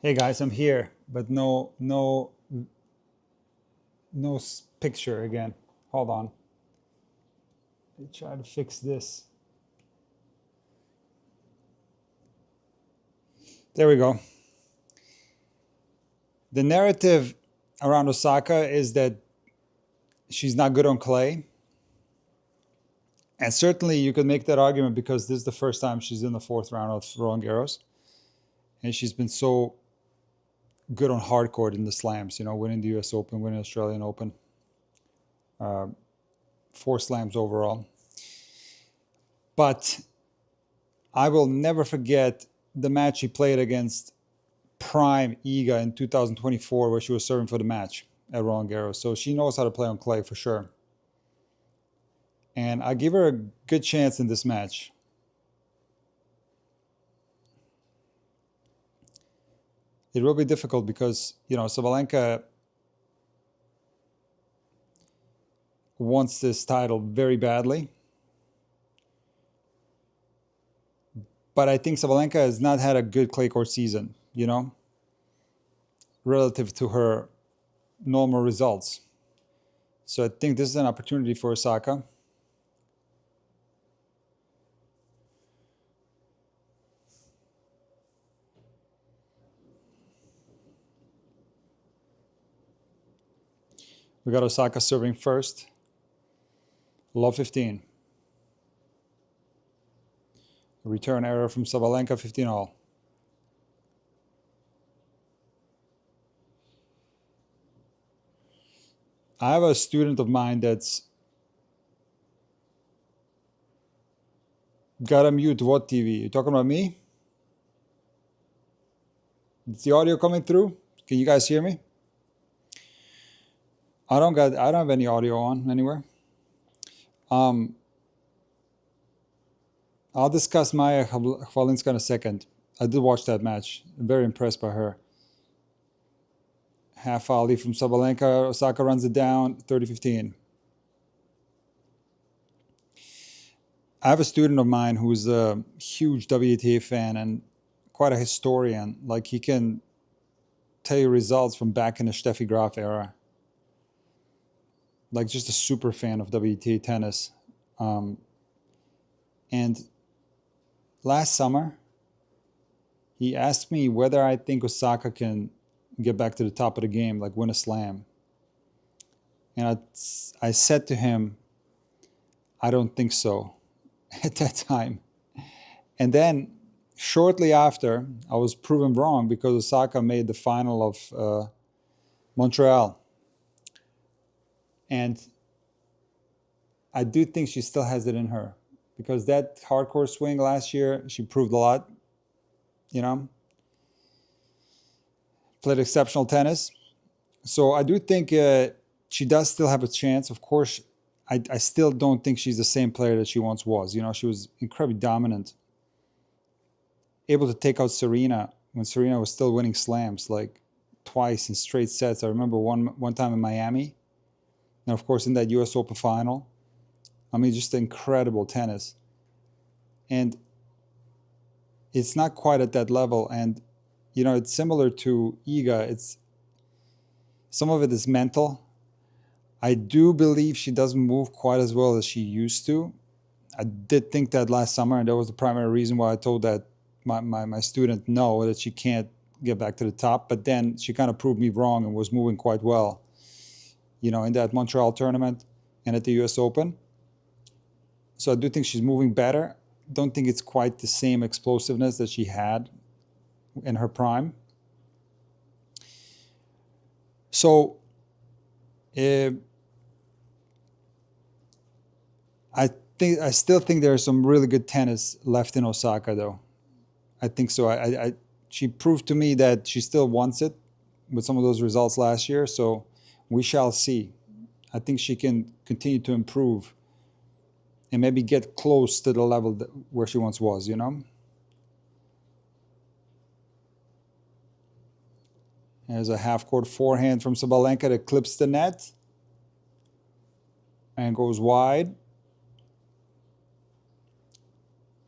Hey guys, I'm here, but no picture again. Hold on. Let me try to fix this. There we go. The narrative around Osaka is that she's not good on clay. And certainly you could make that argument because this is the first time she's in the fourth round of Roland Garros. And she's been so good on hard court in the slams, winning the US Open, winning the Australian Open. 4 slams overall. But I will never forget the match she played against prime Iga in 2024, where she was serving for the match at Roland Garros. So she knows how to play on clay for sure. And I give her a good chance in this match. It will be difficult because, Sabalenka wants this title very badly. But I think Sabalenka has not had a good clay court season, relative to her normal results. So I think this is an opportunity for Osaka. We got Osaka serving first. Love 15. Return error from Sabalenka, 15 all. I have a student of mine that's got a mute what TV. You talking about me? Is the audio coming through? Can you guys hear me? I don't have any audio on anywhere. I'll discuss Maya Chwalinska in a second. I did watch that match. I'm very impressed by her. Half volley from Sabalenka. Osaka runs it down, 30-15. I have a student of mine who's a huge WTA fan and quite a historian. Like, he can tell you results from back in the Steffi Graf era. Like, just a super fan of WTA tennis. And last summer, he asked me whether I think Osaka can get back to the top of the game, like win a slam. And I said to him, I don't think so at that time. And then shortly after, I was proven wrong because Osaka made the final of Montreal. And I do think she still has it in her because that hardcore swing last year, she proved a lot, played exceptional tennis. So I do think she does still have a chance. Of course, I still don't think she's the same player that she once was. She was incredibly dominant, able to take out Serena when Serena was still winning slams, like twice in straight sets. I remember one time in Miami, and of course in that US Open final. I mean, just incredible tennis. And it's not quite at that level. And, it's similar to Iga. Some of it is mental. I do believe she doesn't move quite as well as she used to. I did think that last summer, and that was the primary reason why I told that my student no, that she can't get back to the top. But then she kind of proved me wrong and was moving quite well, in that Montreal tournament and at the US Open. So I do think she's moving better. Don't think it's quite the same explosiveness that she had in her prime. So I still think there's some really good tennis left in Osaka, though. I think so. She proved to me that she still wants it with some of those results last year. So we shall see. I think she can continue to improve and maybe get close to the level where she once was, There's a half-court forehand from Sabalenka that clips the net and goes wide.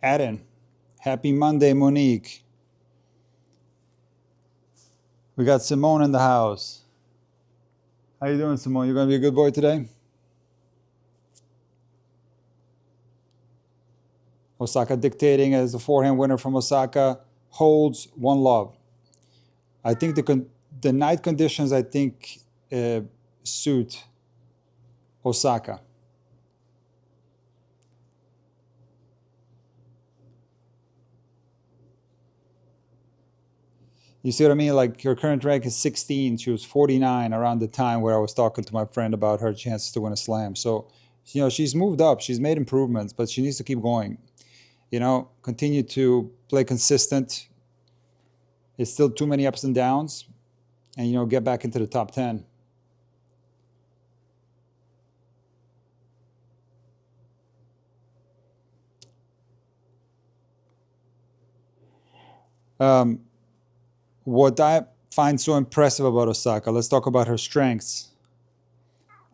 Add in. Happy Monday, Monique. We got Simone in the house. How you doing, Simone? You gonna be a good boy today? Osaka dictating as the forehand winner from Osaka holds 1-love. I think the night conditions suit Osaka. You see what I mean? Like her current rank is 16. She was 49 around the time where I was talking to my friend about her chances to win a slam. So, she's moved up. She's made improvements, but she needs to keep going. Continue to play consistent. It's still too many ups and downs, and get back into the top 10. What I find so impressive about Osaka, let's talk about her strengths.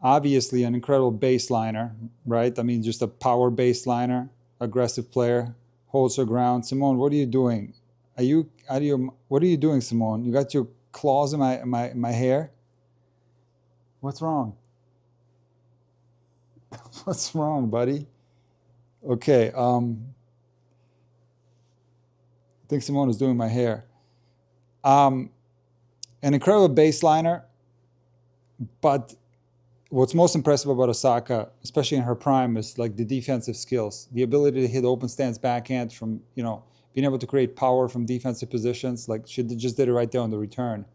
Obviously, an incredible baseliner, right? I mean, just a power baseliner, aggressive player, holds her ground. Simone, what are you doing? What are you doing, Simone? You got your claws in my hair? What's wrong? What's wrong, buddy? Okay, I think Simone is doing my hair. An incredible baseliner, but what's most impressive about Osaka, especially in her prime, is like the defensive skills, the ability to hit open stance backhand from, being able to create power from defensive positions. Like she just did it right there on the return.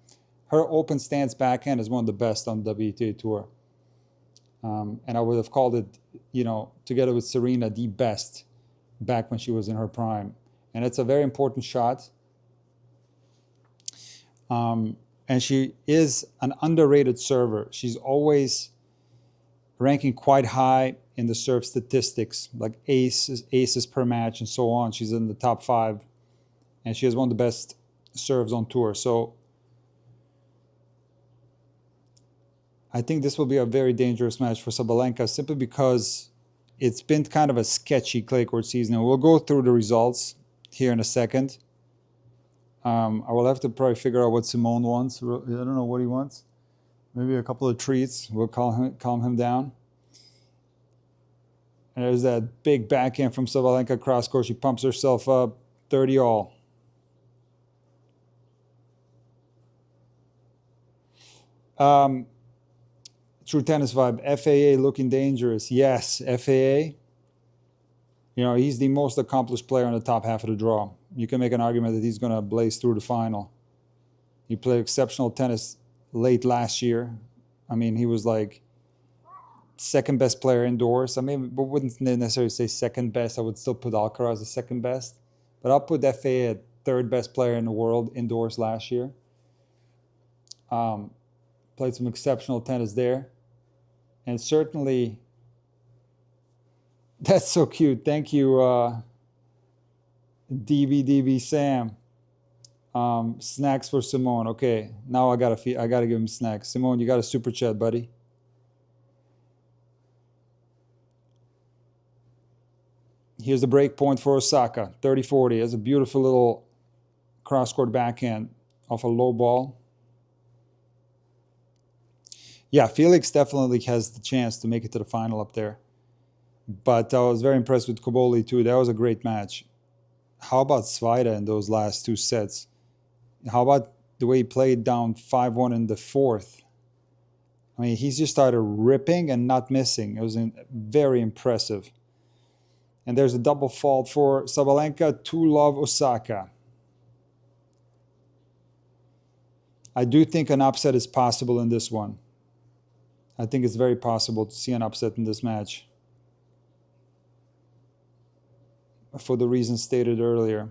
Her open stance backhand is one of the best on the WTA Tour. And I would have called it, together with Serena, the best back when she was in her prime. And it's a very important shot. And she is an underrated server. She's always ranking quite high in the serve statistics, like aces per match and so on. She's in the top 5, and she has one of the best serves on tour. So I think this will be a very dangerous match for Sabalenka, simply because it's been kind of a sketchy clay court season. And we'll go through the results here in a second. I will have to probably figure out what Simone wants. I don't know what he wants. Maybe a couple of treats will calm him down. And there's that big backhand from Sabalenka cross court. She pumps herself up, 30 all. True tennis vibe. FAA looking dangerous. Yes, FAA. He's the most accomplished player in the top half of the draw. You can make an argument that he's going to blaze through the final. He played exceptional tennis late last year. I mean, he was like second best player indoors. I mean, but wouldn't necessarily say second best. I would still put Alcaraz as second best. But I'll put FAA at third best player in the world indoors last year. Played some exceptional tennis there. And certainly, that's so cute. Thank you, DB Sam. Snacks for Simone. Okay, now I gotta give him snacks. Simone, you got a super chat, buddy. Here's the break point for Osaka. 30-40. That's a beautiful little cross-court backhand off a low ball. Yeah, Felix definitely has the chance to make it to the final up there. But I was very impressed with Koboli too. That was a great match. How about Svajda in those last 2 sets? How about the way he played down 5-1 in the 4th? I mean, he's just started ripping and not missing. It was very impressive. And there's a double fault for Sabalenka, 2-love Osaka. I do think an upset is possible in this one. I think it's very possible to see an upset in this match, for the reasons stated earlier.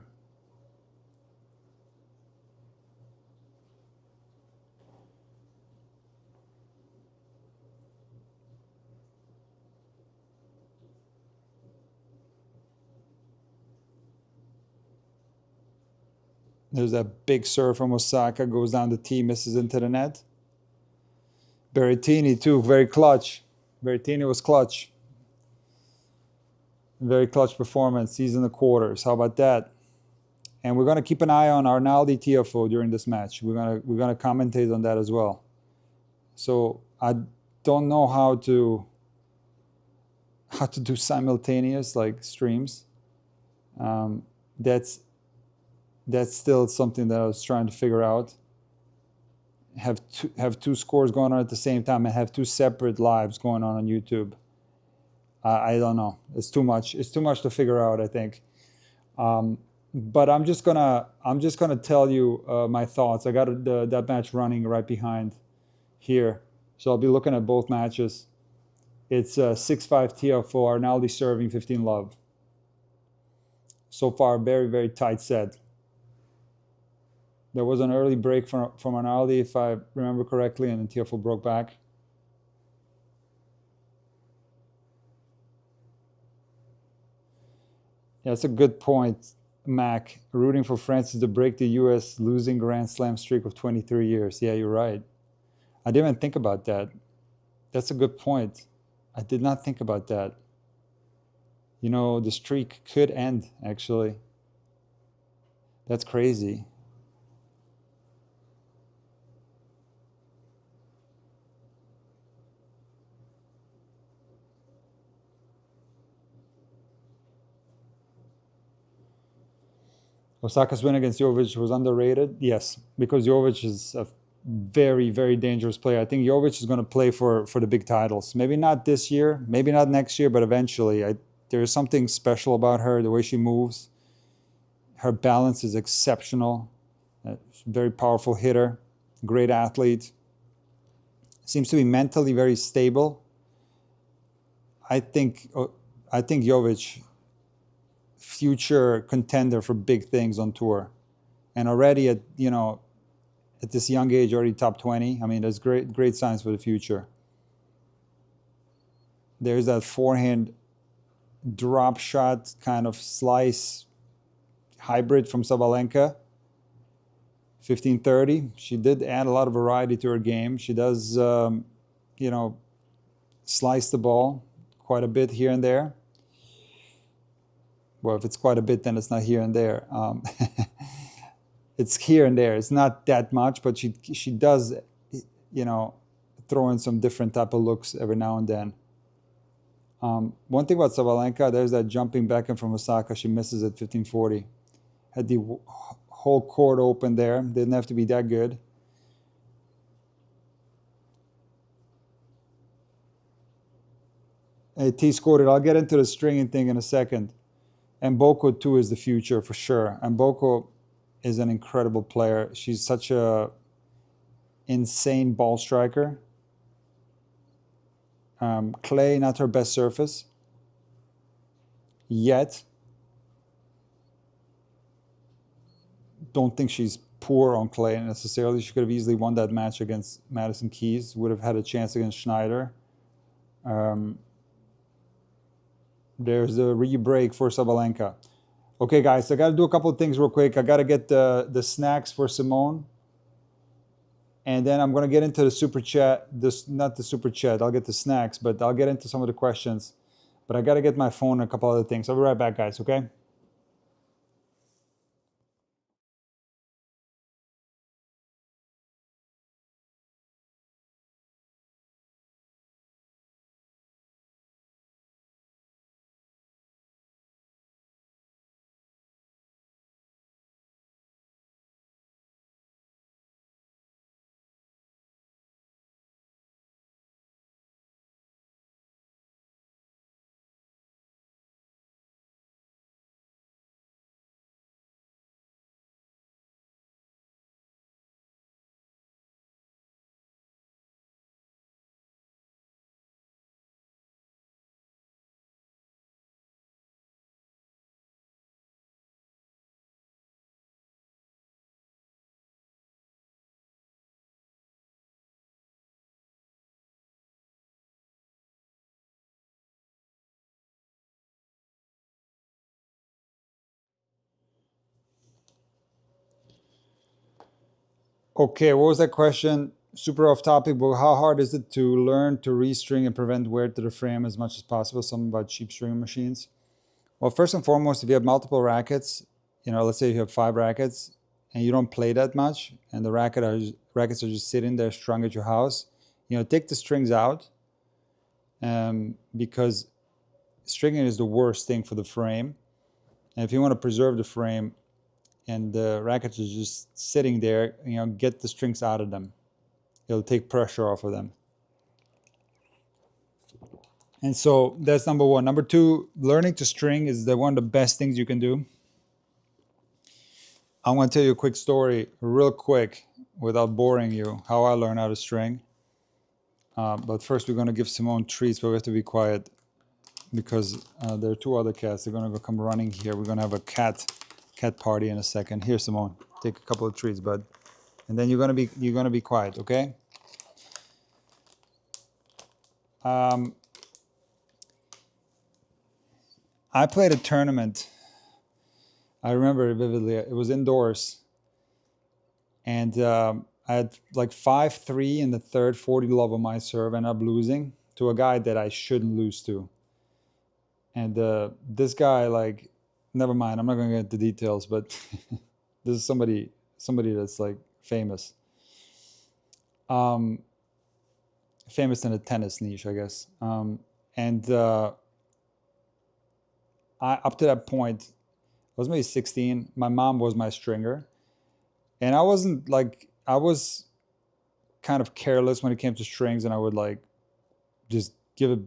There's that big serve from Osaka, goes down the tee, misses into the net. Berrettini too, very clutch. Berrettini was clutch. Very clutch performance. He's in the quarters. How about that? And we're gonna keep an eye on Arnaldi Tiafoe during this match. We're gonna commentate on that as well. So I don't know how to do simultaneous like streams. That's still something that I was trying to figure out. Have two scores going on at the same time and have two separate lives going on YouTube. I don't know. It's too much. It's too much to figure out, I think. But I'm just gonna tell you my thoughts. I got that match running right behind here, so I'll be looking at both matches. It's 6-5 Tiafoe, Arnaldi serving, 15 love. So far, very, very tight set. There was an early break from Arnaldi, if I remember correctly, and then Tiafoe broke back. Yeah, that's a good point, Mac. Rooting for Francis to break the U.S. losing Grand Slam streak of 23 years. Yeah, you're right. I didn't even think about that. That's a good point. I did not think about that. You know, the streak could end, actually. That's crazy. Osaka's win against Jovic was underrated. Yes, because Jovic is a very, very dangerous player. I think Jovic is going to play for the big titles. Maybe not this year, maybe not next year, but eventually. There's something special about her, the way she moves. Her balance is exceptional. Very powerful hitter, great athlete. Seems to be mentally very stable. I think Jovic, future contender for big things on tour, and already at this young age, already top 20. I mean, there's great signs for the future. There's that forehand drop shot kind of slice hybrid from Sabalenka. 15-30. She did add a lot of variety to her game. She does, slice the ball quite a bit here and there. Well, if it's quite a bit, then it's not here and there. It's here and there. It's not that much, but she does, throw in some different type of looks every now and then. One thing about Sabalenka, there's that jumping backhand from Osaka. She misses at 15-40. Had the whole court open there. Didn't have to be that good. Hey, T scored it. I'll get into the stringing thing in a second. And Boko too is the future for sure. And Boko is an incredible player. She's such a insane ball striker. Clay, not her best surface yet. Don't think she's poor on clay necessarily. She could have easily won that match against Madison Keys. Would have had a chance against Schneider. There's a re-break for Sabalenka. Okay, guys, I got to do a couple of things real quick. I got to get the snacks for Simone. And then I'm going to get into the super chat. Not the super chat. I'll get the snacks, but I'll get into some of the questions. But I got to get my phone and a couple other things. I'll be right back, guys, okay? Okay, what was that question? Super off topic, but how hard is it to learn to restring and prevent wear to the frame as much as possible? Something about cheap string machines. Well, first and foremost, if you have multiple rackets, let's say you have 5 rackets and you don't play that much, and the rackets are just sitting there strung at your house, take the strings out, because stringing is the worst thing for the frame. And if you want to preserve the frame and the rackets are just sitting there, get the strings out of them. It'll take pressure off of them. And so that's number one. Number two, learning to string is one of the best things you can do. I'm going to tell you a quick story, real quick, without boring you, how I learned how to string. But first, we're going to give Simone treats, but we have to be quiet because there are 2 other cats. They're going to go come running here. We're going to have a cat party in a second. Here, Simone, take a couple of treats, bud, and then you're going to be quiet, okay? I played a tournament. I remember it vividly. It was indoors. And I had like 5-3 in the third, 40 love on my serve, ended up losing to a guy that I shouldn't lose to. And this guy, like, never mind, I'm not going to get into details, but this is somebody that's like famous. Famous in the tennis niche, I guess. Up to that point, I was maybe 16. My mom was my stringer. And I was kind of careless when it came to strings, and I would like just give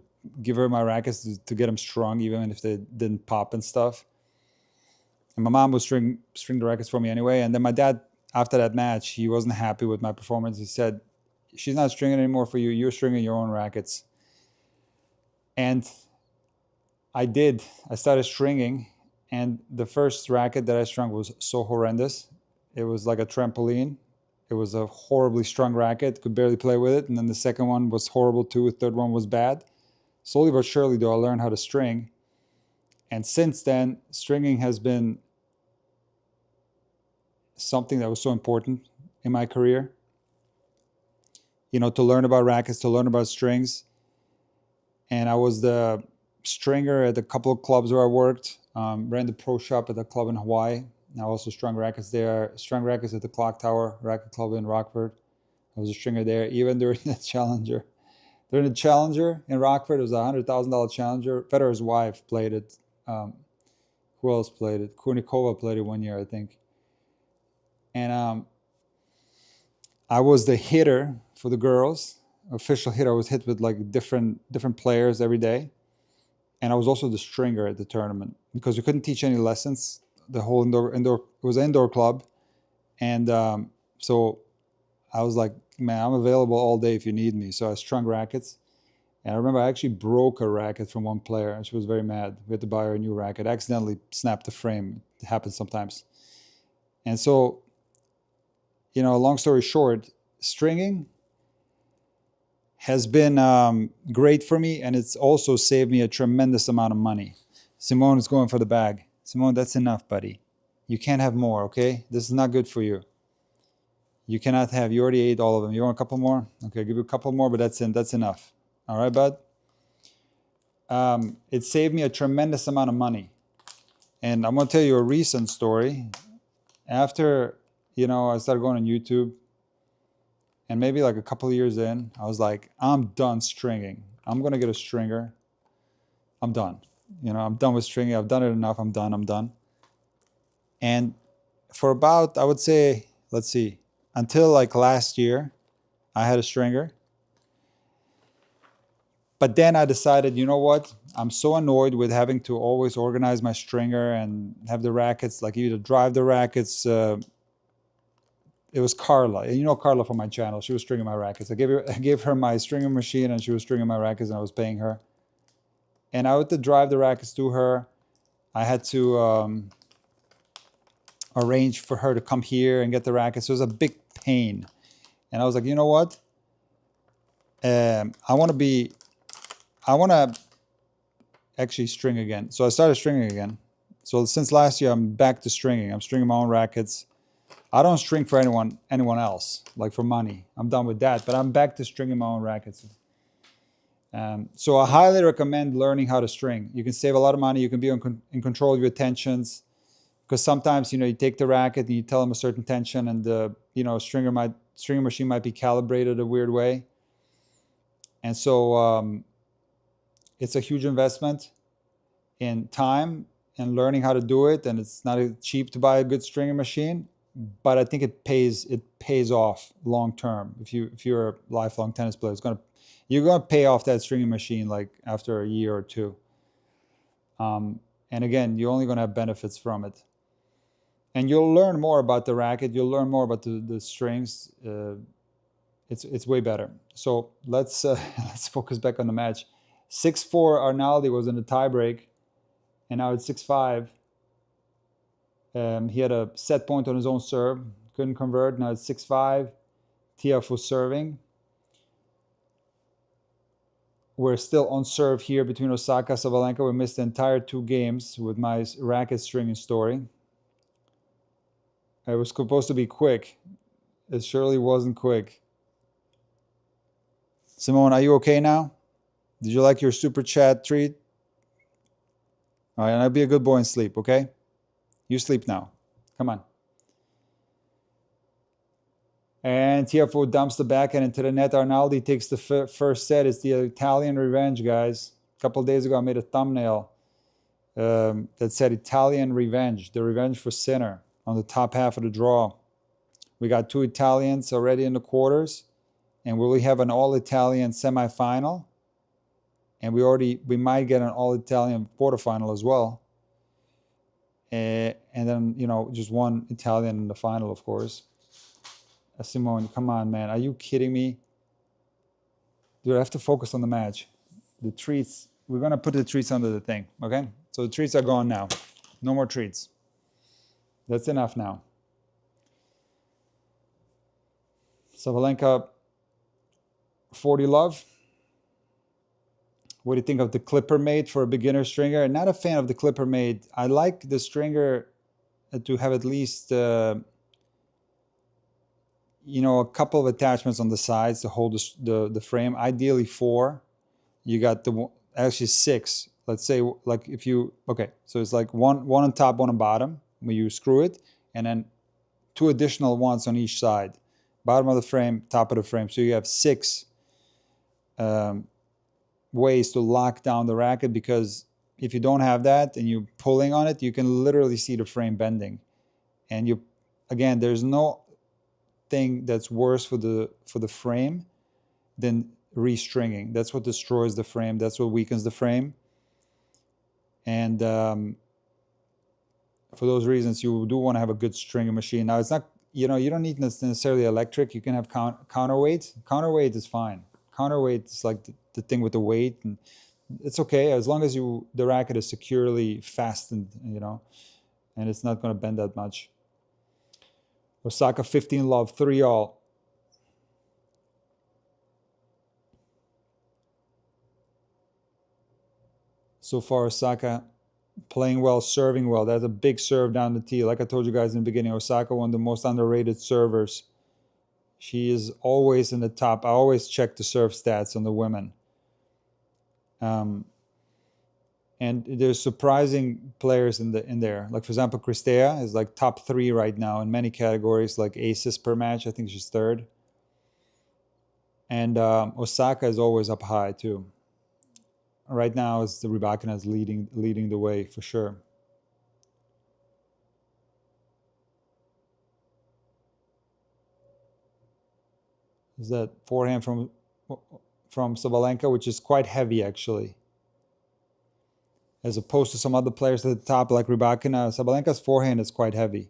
her my rackets to get them strung, even if they didn't pop and stuff. And my mom would string the rackets for me anyway. And then my dad, after that match, he wasn't happy with my performance. He said, "She's not stringing anymore for you. You're stringing your own rackets." And I did. I started stringing, and the first racket that I strung was so horrendous. It was like a trampoline. It was a horribly strung racket. Could barely play with it. And then the second one was horrible too. The third one was bad. Slowly but surely, though, I learned how to string. And since then, stringing has been something that was so important in my career. To learn about rackets, to learn about strings. And I was the stringer at a couple of clubs where I worked. Ran the pro shop at a club in Hawaii. I also strung rackets there. Strung rackets at the Clock Tower Racket Club in Rockford. I was a stringer there, even during the Challenger. During the Challenger in Rockford, it was a $100,000 Challenger. Federer's wife played it. Who else played it? Kurnikova played it one year, I think. And I was the hitter for the girls. Official hitter. I was hit with like different players every day. And I was also the stringer at the tournament because we couldn't teach any lessons. The whole indoor it was an indoor club. And so I was like, man, I'm available all day if you need me. So I strung rackets. And I remember I actually broke a racket from one player, and she was very mad. We had to buy her a new racket. I accidentally snapped the frame. It happens sometimes. And so, long story short, stringing has been great for me, and it's also saved me a tremendous amount of money. Simone is going for the bag. Simone, that's enough, buddy. You can't have more, okay? This is not good for you. You cannot have. You already ate all of them. You want a couple more? Okay, I'll give you a couple more, but that's enough. All right, bud? It saved me a tremendous amount of money. And I'm going to tell you a recent story. After, I started going on YouTube, and maybe like a couple of years in, I was like, I'm done stringing. I'm going to get a stringer. I'm done. I'm done with stringing. I've done it enough. I'm done. And for about, I would say, let's see, until like last year, I had a stringer. But then I decided, you know what? I'm so annoyed with having to always organize my stringer and have the rackets, like either drive the rackets. It was Carla. Carla from my channel. She was stringing my rackets. I gave her my stringing machine, and she was stringing my rackets, and I was paying her. And I had to drive the rackets to her. I had to arrange for her to come here and get the rackets. So it was a big pain. And I was like, you know what? I want to actually string again. So I started stringing again. So since last year, I'm back to stringing. I'm stringing my own rackets. I don't string for anyone else, like for money. I'm done with that. But I'm back to stringing my own rackets. So I highly recommend learning how to string. You can save a lot of money. You can be in control of your tensions. because sometimes, you know, you take the racket and you tell them a certain tension, and the, you know, stringer machine might be calibrated a weird way. And so it's a huge investment in time and learning how to do it, and it's not cheap to buy a good stringer machine, but I think it pays off long term. If you're a lifelong tennis player, you're gonna pay off that stringing machine like after a year or two. And again, you're only gonna have benefits from it, and you'll learn more about the racket. You'll learn more about the strings. It's way better. So let's let's focus back on the match. 6-4 Arnaldi was in the tiebreak, and now it's 6-5. He had a set point on his own serve, couldn't convert. Now it's 6-5. Tiafoe serving. We're still on serve here between Osaka and Sabalenka. We missed the entire 2 games with my racket stringing story. It was supposed to be quick. It surely wasn't quick. Simone, are you okay now? Did you like your super chat treat? All right, and I'll be a good boy and sleep, okay? You sleep now. Come on. And Tiafoe dumps the backhand into the net. Arnaldi takes the first set. It's the Italian revenge, guys. A couple of days ago, I made a thumbnail that said Italian revenge, the revenge for Sinner, on the top half of the draw. We got 2 Italians already in the quarters, and we will have an all-Italian semifinal, and we might get an all-Italian quarterfinal as well. And then, you know, just 1 Italian in the final, of course. Simone, come on, man. Are you kidding me? Dude, I have to focus on the match. The treats, we're going to put the treats under the thing, okay? So the treats are gone now. No more treats. That's enough now. Sabalenka, 40 love. What do you think of the clipper mate for a beginner stringer? Not a fan of the clipper mate. I like the stringer to have at least... you know, a couple of attachments on the sides to hold the frame, ideally 4. You got actually 6. Let's say, like, if you, okay, so it's like one on top, 1 on bottom, where you screw it, and then 2 additional ones on each side, bottom of the frame, top of the frame. So you have 6 ways to lock down the racket, because if you don't have that and you're pulling on it, you can literally see the frame bending. And you, again, there's no thing that's worse for the frame than restringing. That's what destroys the frame. That's what weakens the frame. And for those reasons, you do want to have a good stringing machine. Now, it's not, you know, you don't need necessarily electric. You can have counterweight. Counterweight is fine. Counterweight is like the thing with the weight, and it's okay as long as the racket is securely fastened, you know, and it's not going to bend that much. Osaka 15 love, 3-all. So far, Osaka playing well, serving well. That's a big serve down the tee. Like I told you guys in the beginning, Osaka, one of the most underrated servers. She is always in the top. I always check the serve stats on the women. And there's surprising players in there. Like, for example, Cristea is like top 3 right now in many categories, like aces per match. I think she's 3rd. And Osaka is always up high too. Right now, it's the Rybakina is leading the way for sure. Is that forehand from Sabalenka, which is quite heavy actually, as opposed to some other players at the top like Rybakina. Sabalenka's forehand is quite heavy.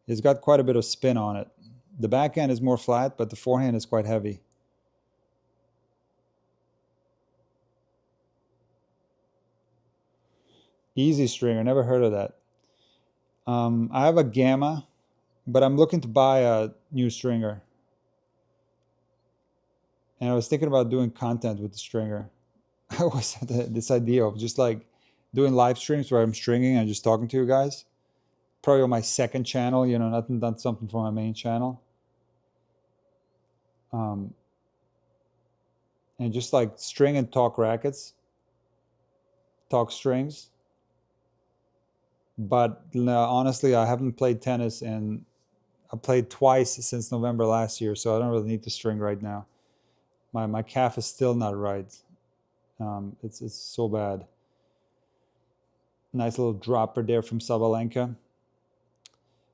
It's got quite a bit of spin on it. The backhand is more flat, but the forehand is quite heavy. Easy stringer, never heard of that. I have a Gamma, but I'm looking to buy a new stringer. And I was thinking about doing content with the stringer. I always had this idea of just like doing live streams where I'm stringing and just talking to you guys. Probably on my 2nd channel, you know, not something for my main channel. And just like string and talk rackets, talk strings. But honestly, I haven't played tennis, and I played twice since November last year, so I don't really need to string right now. My calf is still not right. It's so bad. Nice little dropper there from Sabalenka.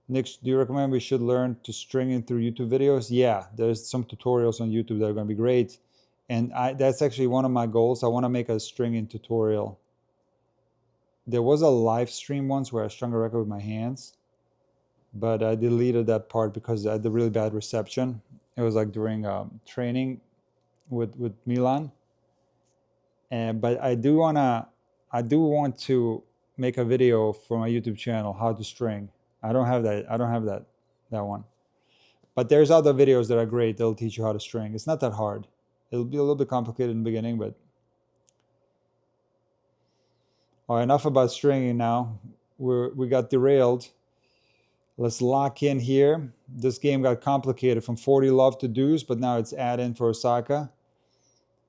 Nick, do you recommend we should learn to string in through YouTube videos? Yeah, there's some tutorials on YouTube that are going to be great. And that's actually one of my goals. I want to make a stringing tutorial. There was a live stream once where I strung a record with my hands, but I deleted that part because I had the really bad reception. It was like during training with Milan. But I do want to make a video for my YouTube channel how to string. I don't have that one. But there's other videos that are great. They'll teach you how to string. It's not that hard. It'll be a little bit complicated in the beginning, but all right, enough about stringing now. We got derailed. Let's lock in here. This game got complicated from 40 love to deuce, but now it's add-in for Osaka.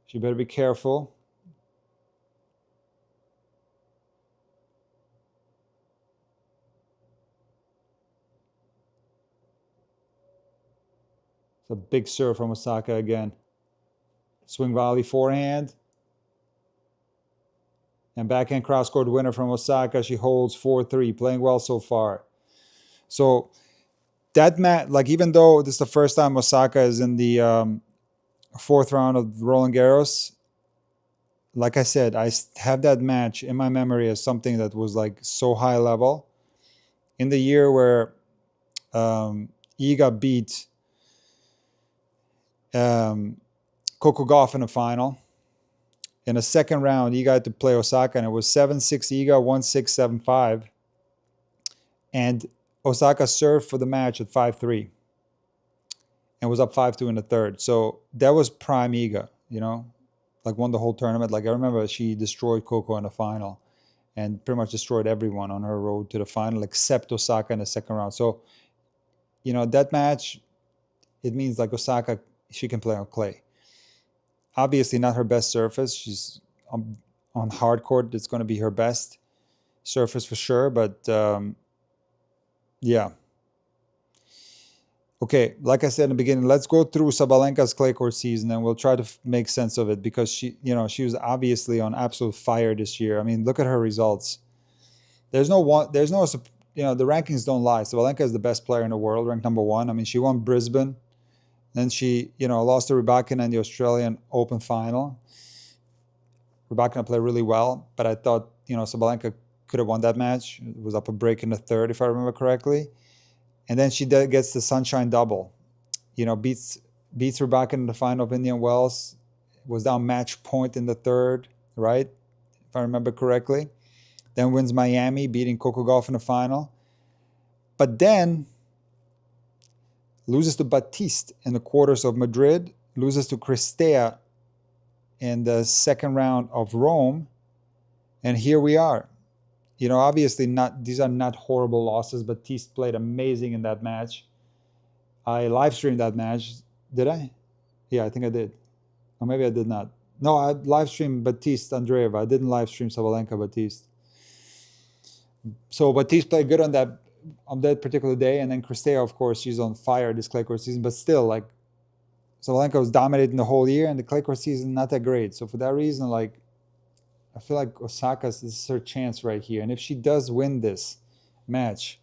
She better be careful. It's a big serve from Osaka again. Swing volley forehand. And backhand cross-court winner from Osaka. She holds 4-3, playing well so far. So that match, like even though this is the first time Osaka is in the fourth round of Roland Garros, like I said, I have that match in my memory as something that was like so high level. In the year where Iga beat Coco Gauff in the final. In the second round, Iga had to play Osaka, and it was 7-6 Iga, 1-6, 7-5. And Osaka served for the match at 5-3 and was up 5-2 in the third. So that was prime Iga, you know, like won the whole tournament. Like I remember she destroyed Coco in the final and pretty much destroyed everyone on her road to the final except Osaka in the second round. So, you know, that match, it means like Osaka, she can play on clay. Obviously not her best surface. She's on hard court. It's going to be her best surface for sure. But yeah. Okay, like I said in the beginning, let's go through Sabalenka's clay court season and we'll try to make sense of it because she was obviously on absolute fire this year. I mean, look at her results. The rankings don't lie. Sabalenka is the best player in the world, ranked number 1. I mean, she won Brisbane. Then she, lost to Rybakina in the Australian Open final. Rybakina played really well, but I thought, Sabalenka could have won that match. It was up a break in the third, if I remember correctly. And then she gets the sunshine double. Beats Rybakina in the final of Indian Wells. Was down match point in the third, right? If I remember correctly. Then wins Miami, beating Coco Gauff in the final. But then loses to Batiste in the quarters of Madrid, loses to Cristea in the second round of Rome, and here we are. Obviously these are not horrible losses. Batiste played amazing in that match. I live streamed that match. Did I? Yeah, I think I did. Or maybe I did not. No, I live streamed Batiste Andreeva. I didn't live stream Sabalenka Batiste. So Batiste played good on that particular day, and then Cristea, of course, she's on fire this clay court season, but still, like, Sabalenka was dominating the whole year, and the clay court season not that great. So for that reason, like, I feel like this is her chance right here, and if she does win this match,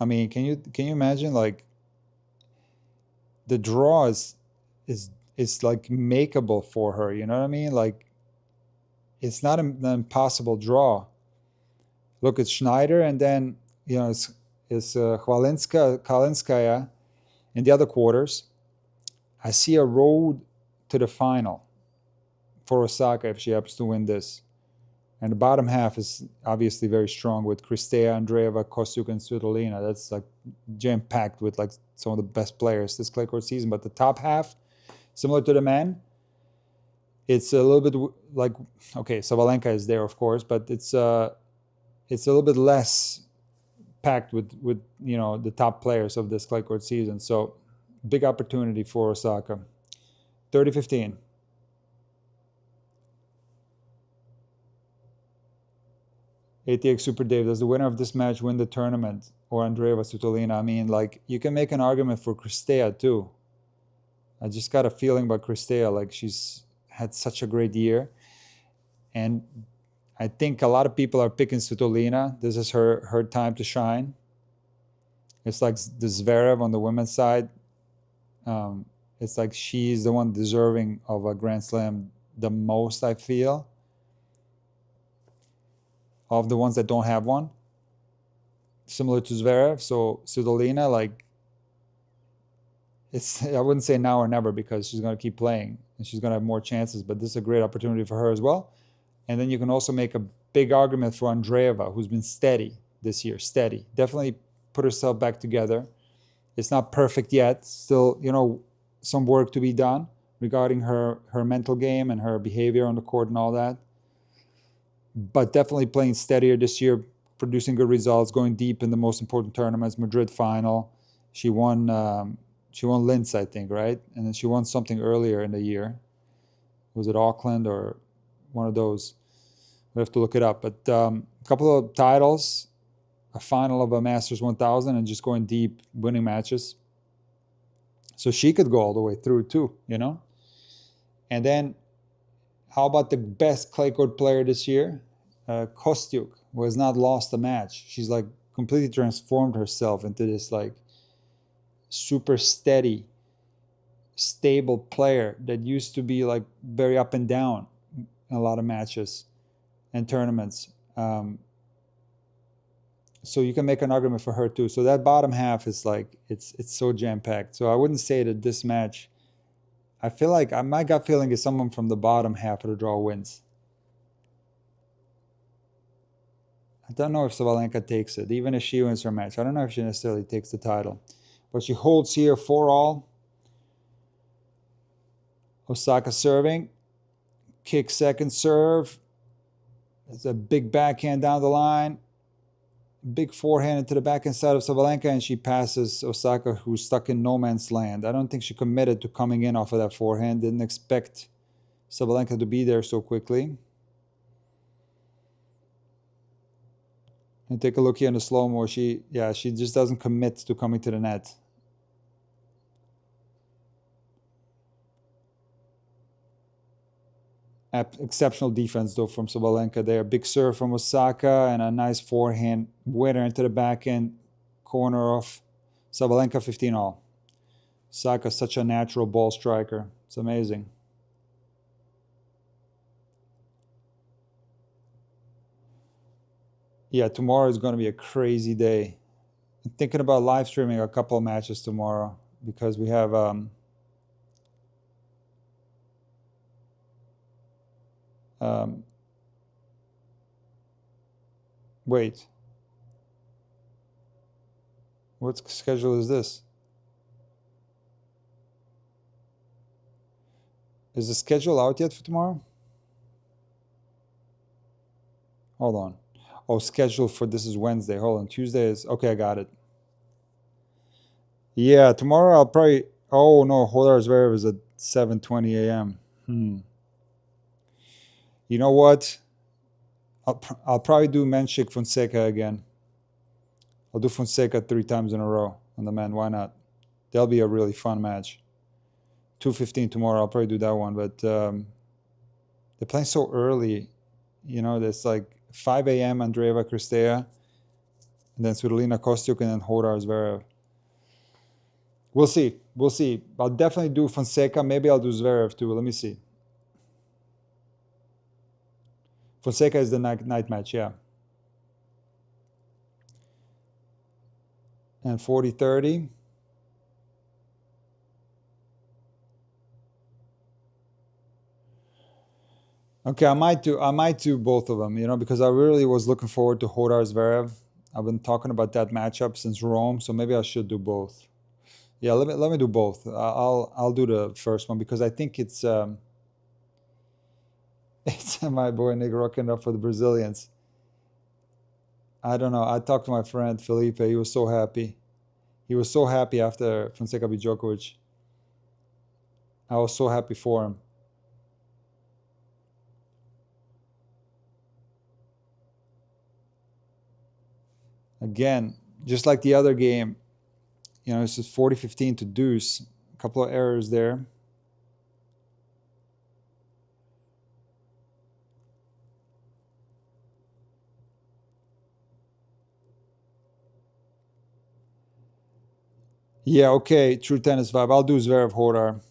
I mean, can you imagine, like, the draw is like makeable for her, you know what I mean? Like, it's not an impossible draw. Look, it's Schneider, and then it's Kalinskaya in the other quarters. I see a road to the final for Osaka if she happens to win this. And the bottom half is obviously very strong with Cristea, Andreeva, Kostuk, and Svitolina. That's like jam-packed with like some of the best players this clay court season. But the top half, similar to the men, it's a little bit like, okay, Sabalenka is there, of course, but it's a little bit less packed with the top players of this clay court season. So big opportunity for Osaka. 30-15. ATX Super Dave, does the winner of this match win the tournament? Or Andreeva Svitolina? I mean, like, you can make an argument for Kristea too. I just got a feeling about Kristea, like she's had such a great year. And I think a lot of people are picking Svitolina. This is her time to shine. It's like the Zverev on the women's side. It's like she's the one deserving of a Grand Slam the most, I feel, of the ones that don't have one. Similar to Zverev. So Svitolina, like, it's, I wouldn't say now or never, because she's going to keep playing and she's going to have more chances, but this is a great opportunity for her as well. And then you can also make a big argument for Andreeva, who's been steady this year. Steady. Definitely put herself back together. It's not perfect yet. Still, you know, some work to be done regarding her mental game and her behavior on the court and all that. But definitely playing steadier this year, producing good results, going deep in the most important tournaments. Madrid final. She won Linz, I think, right? And then she won something earlier in the year. Was it Auckland or one of those? We have to look it up. But a couple of titles, a final of a Masters 1000, and just going deep, winning matches. So she could go all the way through too, you know? And then how about the best clay court player this year? Kostyuk, who has not lost a match. She's like completely transformed herself into this like super steady, stable player that used to be like very up and down in a lot of matches and tournaments. So you can make an argument for her too. So that bottom half is like, it's so jam-packed. So I wouldn't say that this match, I feel like my gut feeling is someone from the bottom half of the draw wins. I don't know if Sabalenka takes it, even if she wins her match. I don't know if she necessarily takes the title. But she holds here 4-all. Osaka serving. Kick second serve. It's a big backhand down the line. Big forehand into the backhand side of Sabalenka, and she passes Osaka, who's stuck in no man's land. I don't think she committed to coming in off of that forehand. Didn't expect Sabalenka to be there so quickly. And take a look here in the slow-mo. She just doesn't commit to coming to the net. Exceptional defense, though, from Sabalenka there. Big serve from Osaka and a nice forehand winner into the backhand corner of Sabalenka, 15-all. Osaka, such a natural ball striker. It's amazing. Yeah, tomorrow is going to be a crazy day. I'm thinking about live streaming a couple of matches tomorrow because we have wait. What schedule is this? Is the schedule out yet for tomorrow? Hold on. Oh, schedule for this is Wednesday. Hold on. Tuesday is... Okay, I got it. Yeah, tomorrow I'll probably... Oh, no. Hodar Zverev is at 7:20 a.m. You know what? I'll probably do Menchik Fonseca again. I'll do Fonseca 3 times in a row on the men. Why not? That'll be a really fun match. 2:15 tomorrow. I'll probably do that one. But they're playing so early. You know, there's like 5 a.m. Andreeva Kristea, and then Svitolina Kostyuk, and then Hodar Zverev. We'll see. We'll see. I'll definitely do Fonseca. Maybe I'll do Zverev too. Let me see. Fonseca is the night match, yeah. And 40-30. Okay, I might do both of them, you know, because I really was looking forward to Hodar Zverev. I've been talking about that matchup since Rome, so maybe I should do both. Yeah, let me do both. I'll do the first one because I think it's it's my boy Nick rocking up for the Brazilians. I don't know. I talked to my friend Felipe. He was so happy. He was so happy after Fonseca beat Djokovic. I was so happy for him. Again, just like the other game, you know, this is 40-15 to deuce. A couple of errors there. Yeah, okay, true tennis vibe. I'll do Zverev Hodar.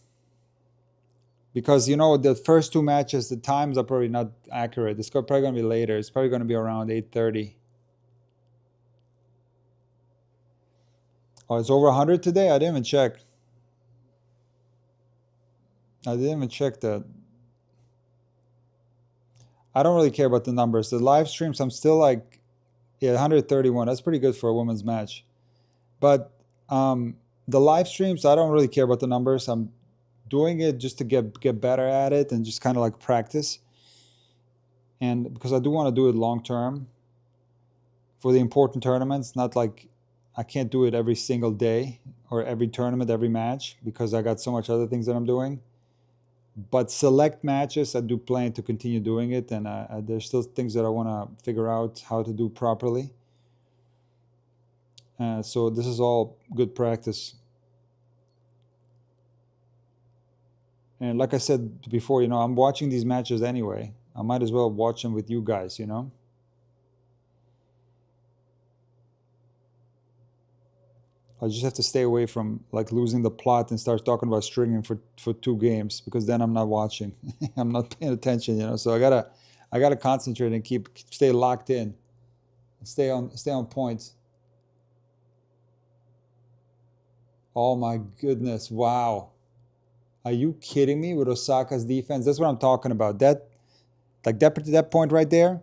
Because, you know, the first two matches, the times are probably not accurate. It's probably going to be later. It's probably going to be around 8:30. Oh, it's over 100 today? I didn't even check. I didn't even check that. I don't really care about the numbers. The live streams, I'm still like, yeah, 131. That's pretty good for a women's match. But the live streams, I don't really care about the numbers. I'm doing it just to get better at it and just kind of like practice. And because I do want to do it long term for the important tournaments, not like I can't do it every single day or every tournament, every match, because I got so much other things that I'm doing. But select matches, I do plan to continue doing it, and there's still things that I want to figure out how to do properly. So this is all good practice. And like I said before, you know, I'm watching these matches anyway. I might as well watch them with you guys, you know? I just have to stay away from like losing the plot and start talking about stringing for two games, because then I'm not watching. I'm not paying attention, you know. So I gotta concentrate and stay locked in, stay on point. Oh my goodness! Wow, are you kidding me with Osaka's defense? That's what I'm talking about. That point right there.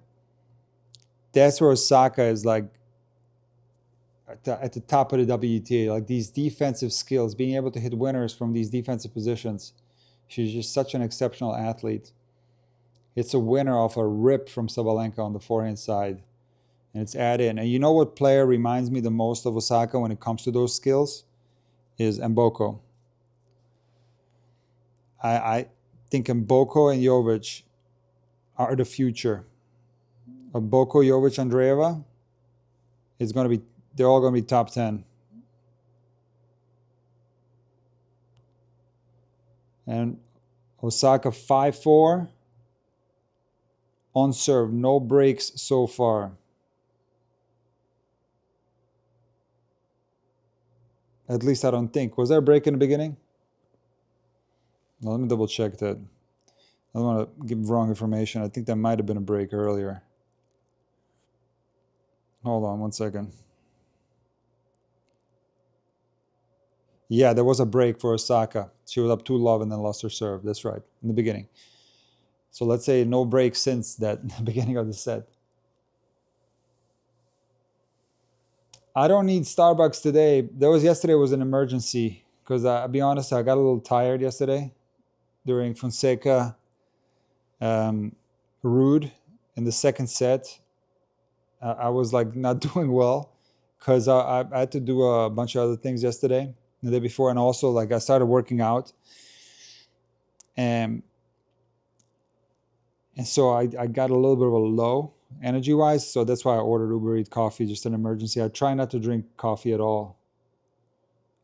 That's where Osaka is like at the top of the WTA. Like these defensive skills, being able to hit winners from these defensive positions. She's just such an exceptional athlete. It's a winner off a rip from Sabalenka on the forehand side. And it's add-in. And you know what player reminds me the most of Osaka when it comes to those skills? Is Mboko. I think Mboko and Jovic are the future. Mboko, Jovic, Andreeva is going to be, they're all going to be top 10. And Osaka 5-4 on serve, no breaks so far. At least I don't think. Was there a break in the beginning? Well, let me double check that. I don't want to give wrong information. I think there might have been a break earlier. Hold on one second. Yeah, there was a break for Osaka. She was up 2-love and then lost her serve. That's right, in the beginning. So let's say no break since that beginning of the set. I don't need Starbucks today. Yesterday was an emergency because I'll be honest, I got a little tired yesterday during Fonseca Rude in the second set. I was like not doing well because I had to do a bunch of other things yesterday, the day before, and also like I started working out, and so I got a little bit of a low energy wise, so that's why I ordered Uber Eats coffee, just an emergency. I try not to drink coffee at all.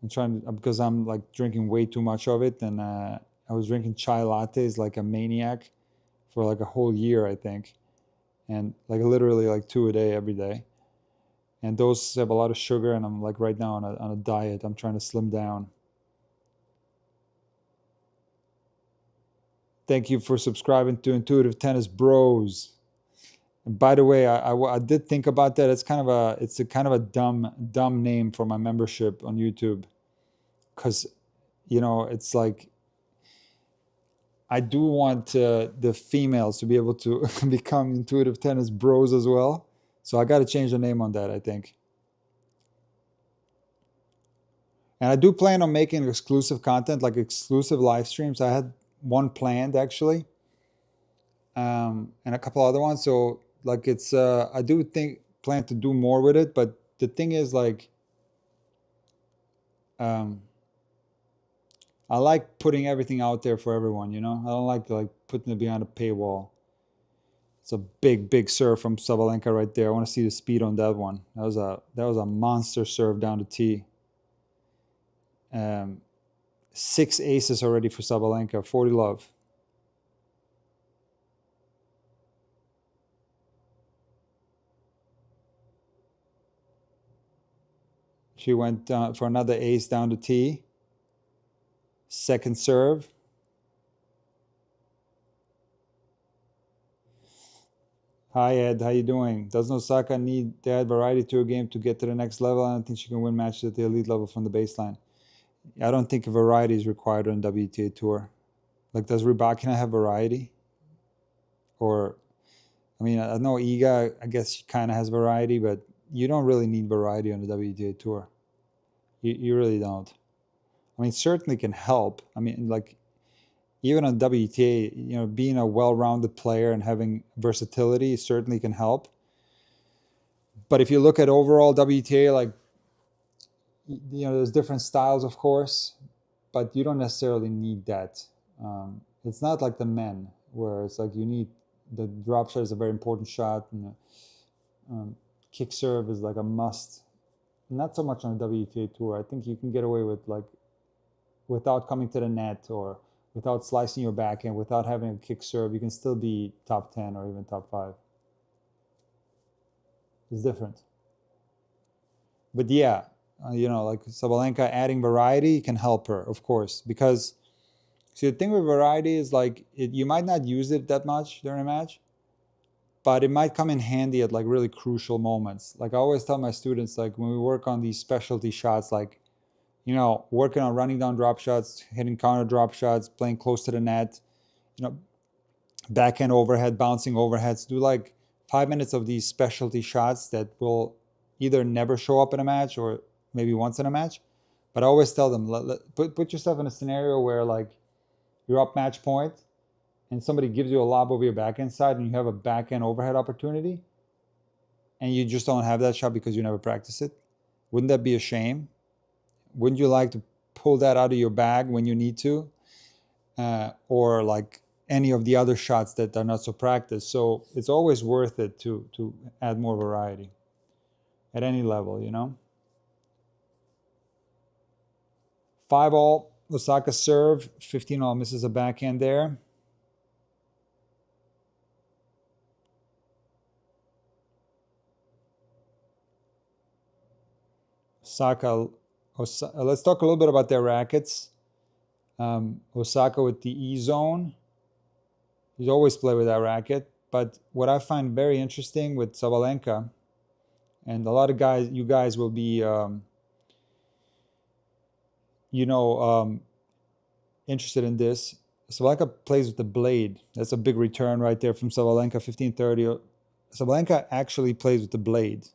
I'm trying to, because I'm like drinking way too much of it, and I was drinking chai lattes like a maniac for like a whole year, I think, and like literally like two a day every day. And those have a lot of sugar, and I'm like right now on a diet. I'm trying to slim down. Thank you for subscribing to Intuitive Tennis Bros. And by the way, I did think about that. It's a kind of a dumb name for my membership on YouTube, because you know it's like I do want the females to be able to become Intuitive Tennis Bros as well. So I got to change the name on that, I think. And I do plan on making exclusive content, like exclusive live streams. I had one planned actually, and a couple other ones. So like I do think plan to do more with it. But the thing is like, um, I like putting everything out there for everyone. You know, I don't like putting it behind a paywall. It's a big serve from Sabalenka right there. I want to see the speed on that one. That was a monster serve down the tee. 6 aces already for Sabalenka. 40 love. She went down for another ace down the tee. Second serve. Hi Ed, how you doing? Doesn't Osaka need to add variety to her game to get to the next level? I don't think she can win matches at the elite level from the baseline. I don't think variety is required on WTA Tour. Like, does Rybakina have variety? Or, I mean, I know Iga, I guess she kind of has variety, but you don't really need variety on the WTA Tour. You really don't. I mean, certainly can help. I mean, like, even on WTA, you know, being a well-rounded player and having versatility certainly can help. But if you look at overall WTA, like, you know, there's different styles, of course, but you don't necessarily need that. It's not like the men, where it's like you need the drop shot is a very important shot, and the kick serve is like a must. Not so much on the WTA Tour. I think you can get away with, like, without coming to the net or without slicing your backhand, without having a kick serve, you can still be top 10 or even top 5. It's different. But yeah, you know, like Sabalenka adding variety can help her, of course, because see, the thing with variety is, like, you might not use it that much during a match, but it might come in handy at like really crucial moments. Like I always tell my students, like when we work on these specialty shots, like, you know, working on running down drop shots, hitting counter drop shots, playing close to the net, you know, backhand overhead, bouncing overheads, do like 5 minutes of these specialty shots that will either never show up in a match or maybe once in a match. But I always tell them, put yourself in a scenario where, like, you're up match point and somebody gives you a lob over your backhand side and you have a backhand overhead opportunity and you just don't have that shot because you never practice it. Wouldn't that be a shame? Wouldn't you like to pull that out of your bag when you need to? Or like any of the other shots that are not so practiced. So it's always worth it to add more variety at any level, you know? 5-all, Osaka serve, 15-all, misses a backhand there. Osaka, let's talk a little bit about their rackets. Osaka with the E-zone. He's always played with that racket. But what I find very interesting with Sabalenka, and a lot of guys, you guys will be, interested in this. Sabalenka plays with the blade. That's a big return right there from Sabalenka, 1530. Sabalenka actually plays with the blade.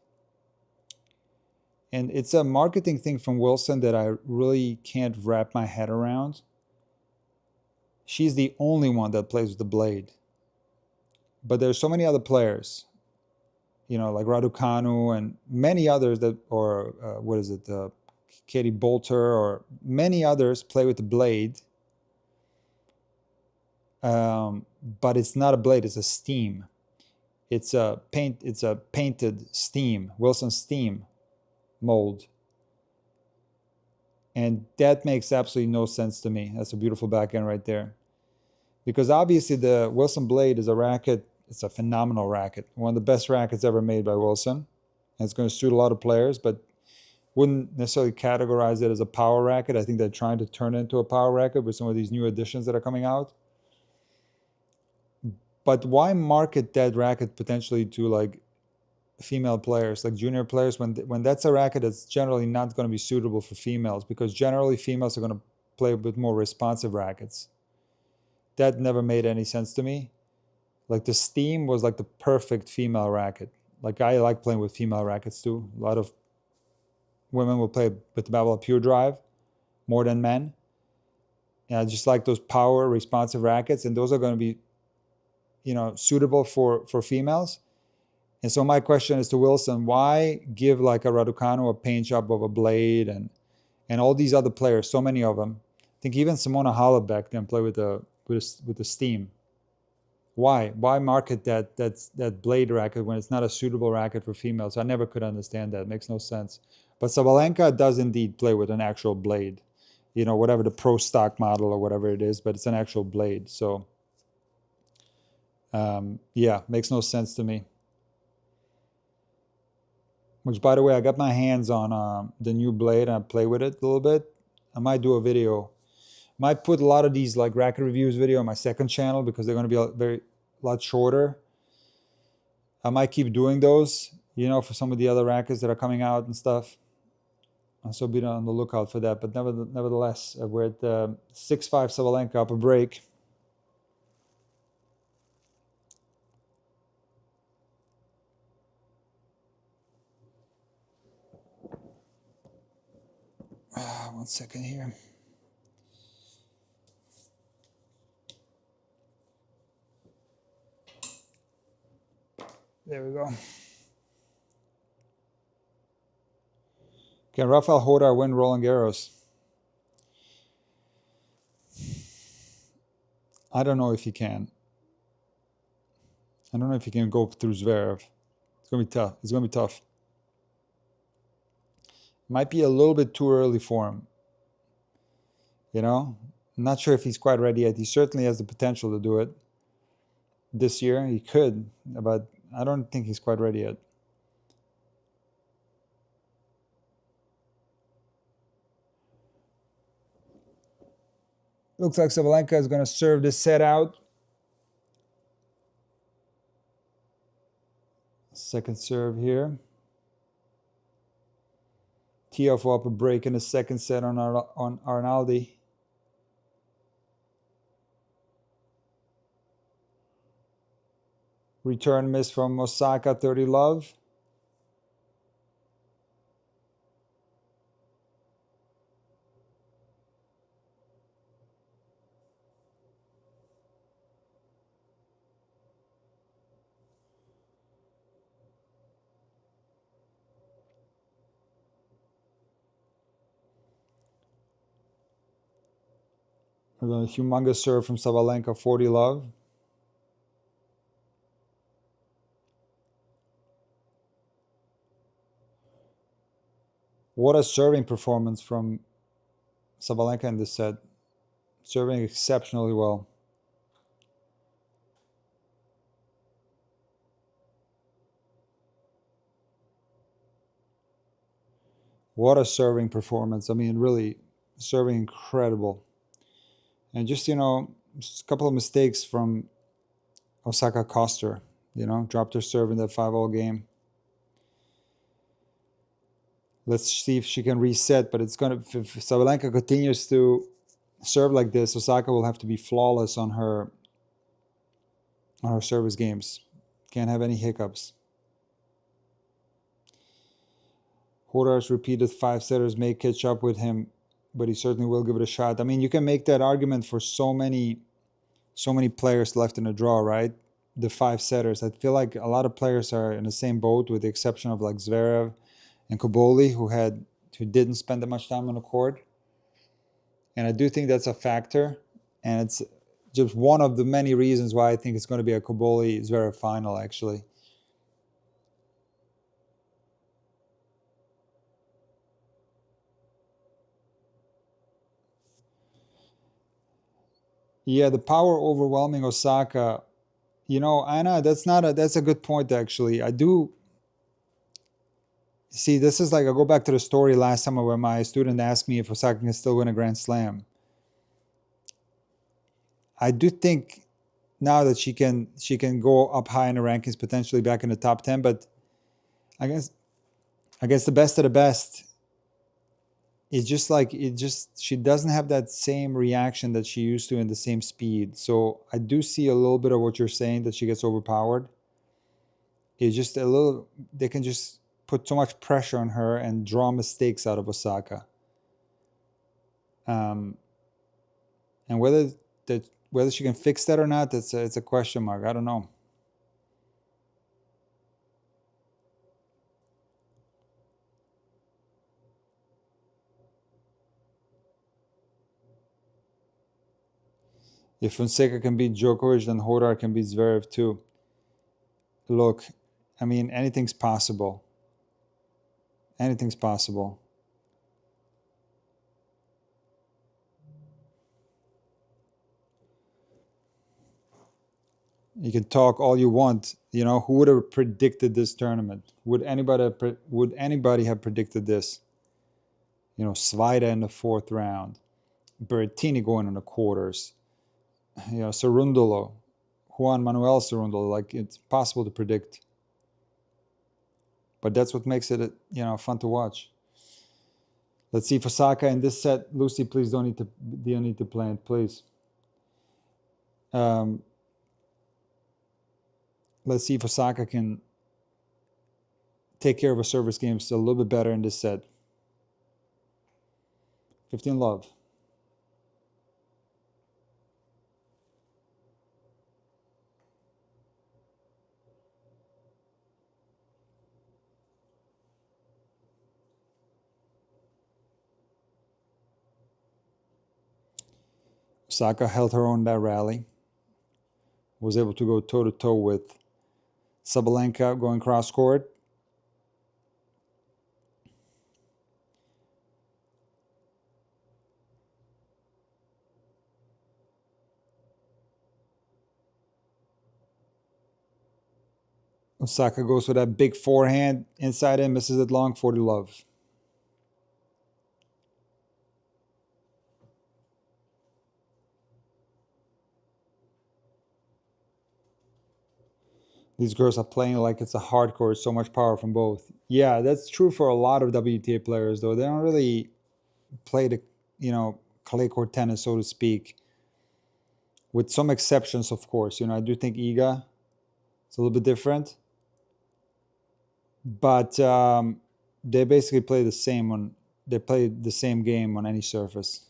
And it's a marketing thing from Wilson that I really can't wrap my head around. She's the only one that plays with the blade. But there's so many other players, you know, like Raducanu and many others that, or Katie Bolter, or many others play with the blade. But it's not a blade, it's a steam. It's a painted steam, Wilson steam mold. And that makes absolutely no sense to me. That's a beautiful backhand right there. Because obviously the Wilson blade is a racket, it's a phenomenal racket. One of the best rackets ever made by Wilson. And it's going to suit a lot of players, but wouldn't necessarily categorize it as a power racket. I think they're trying to turn it into a power racket with some of these new additions that are coming out. But why market that racket potentially to like female players, like junior players, when that's a racket that's generally not going to be suitable for females, because generally females are going to play with more responsive rackets. That never made any sense to me. Like the Steam was like the perfect female racket. Like I like playing with female rackets too. A lot of women will play with the Babel Pure Drive more than men. And I just like those power responsive rackets, and those are going to be, you know, suitable for females. And so my question is to Wilson, why give like a Raducanu a paint job of a blade and all these other players, so many of them. I think even Simona Halep can play with the Steam. Why market that blade racket when it's not a suitable racket for females? I never could understand that. It makes no sense. But Sabalenka does indeed play with an actual blade, you know, whatever the pro stock model or whatever it is, but it's an actual blade. So yeah, makes no sense to me. Which, by the way, I got my hands on the new blade and I play with it a little bit. I might do a video. Might put a lot of these like racket reviews video on my second channel because they're going to be a lot shorter. I might keep doing those, you know, for some of the other rackets that are coming out and stuff. So be on the lookout for that. But nevertheless, we're at 6-5 Sabalenka up a break. One second here. There we go. Can Rafael Hodar win Roland Garros? I don't know if he can. I don't know if he can go through Zverev. It's going to be tough. It's going to be tough. Might be a little bit too early for him. You know? I'm not sure if he's quite ready yet. He certainly has the potential to do it. This year, he could, but I don't think he's quite ready yet. Looks like Sabalenka is going to serve this set out. Second serve here. Tiafoe up a break in the second set on Arnaldi. Return miss from Osaka, 30 love. A humongous serve from Sabalenka, 40 love. What a serving performance from Sabalenka in this set. Serving exceptionally well. What a serving performance. I mean, really, serving incredible. And just, you know, just a couple of mistakes from Osaka cost her. You know, dropped her serve in that 5-all game. Let's see if she can reset, but it's going to, if Sabalenka continues to serve like this, Osaka will have to be flawless on her service games. Can't have any hiccups. Hodar's repeated 5-setters may catch up with him, but he certainly will give it a shot. I mean, you can make that argument for so many players left in the draw, right? The 5-setters. I feel like a lot of players are in the same boat, with the exception of like Zverev and Koboli, who didn't spend that much time on the court. And I do think that's a factor, and it's just one of the many reasons why I think it's going to be a Koboli-Zverev final, actually. Yeah, the power overwhelming Osaka. You know, Anna, that's a good point, actually. I do see, this is like, I go back to the story last summer where my student asked me if Osaka can still win a Grand Slam. I do think now that she can go up high in the rankings, potentially back in the top 10, but I guess the best of the best, it's just like, she doesn't have that same reaction that she used to in the same speed. So I do see a little bit of what you're saying, that she gets overpowered. It's just a little, they can just put so much pressure on her and draw mistakes out of Osaka. And whether she can fix that or not, it's a question mark. I don't know. If Fonseca can beat Djokovic, then Hodar can beat Zverev too. Look, I mean, anything's possible. Anything's possible. You can talk all you want. You know, who would have predicted this tournament? Would anybody have predicted this? You know, Svida in the 4th round, Berrettini going in the quarters. You know, Cerundolo, Juan Manuel Cerundolo. Like, it's possible to predict. But that's what makes it, you know, fun to watch. Let's see if Osaka in this set. Lucy, please don't need to plan, please. Let's see if Osaka can take care of her service games a little bit better in this set. 15 love. Osaka held her own that rally. Was able to go toe-to-toe with Sabalenka going cross-court. Osaka goes with that big forehand inside in, misses it long, 40 love. These girls are playing like it's a hard court, so much power from both. Yeah, that's true for a lot of WTA players, though. They don't really play the, you know, clay court tennis, so to speak. With some exceptions, of course. You know, I do think Iga is a little bit different. But they basically play the same they play the same game on any surface.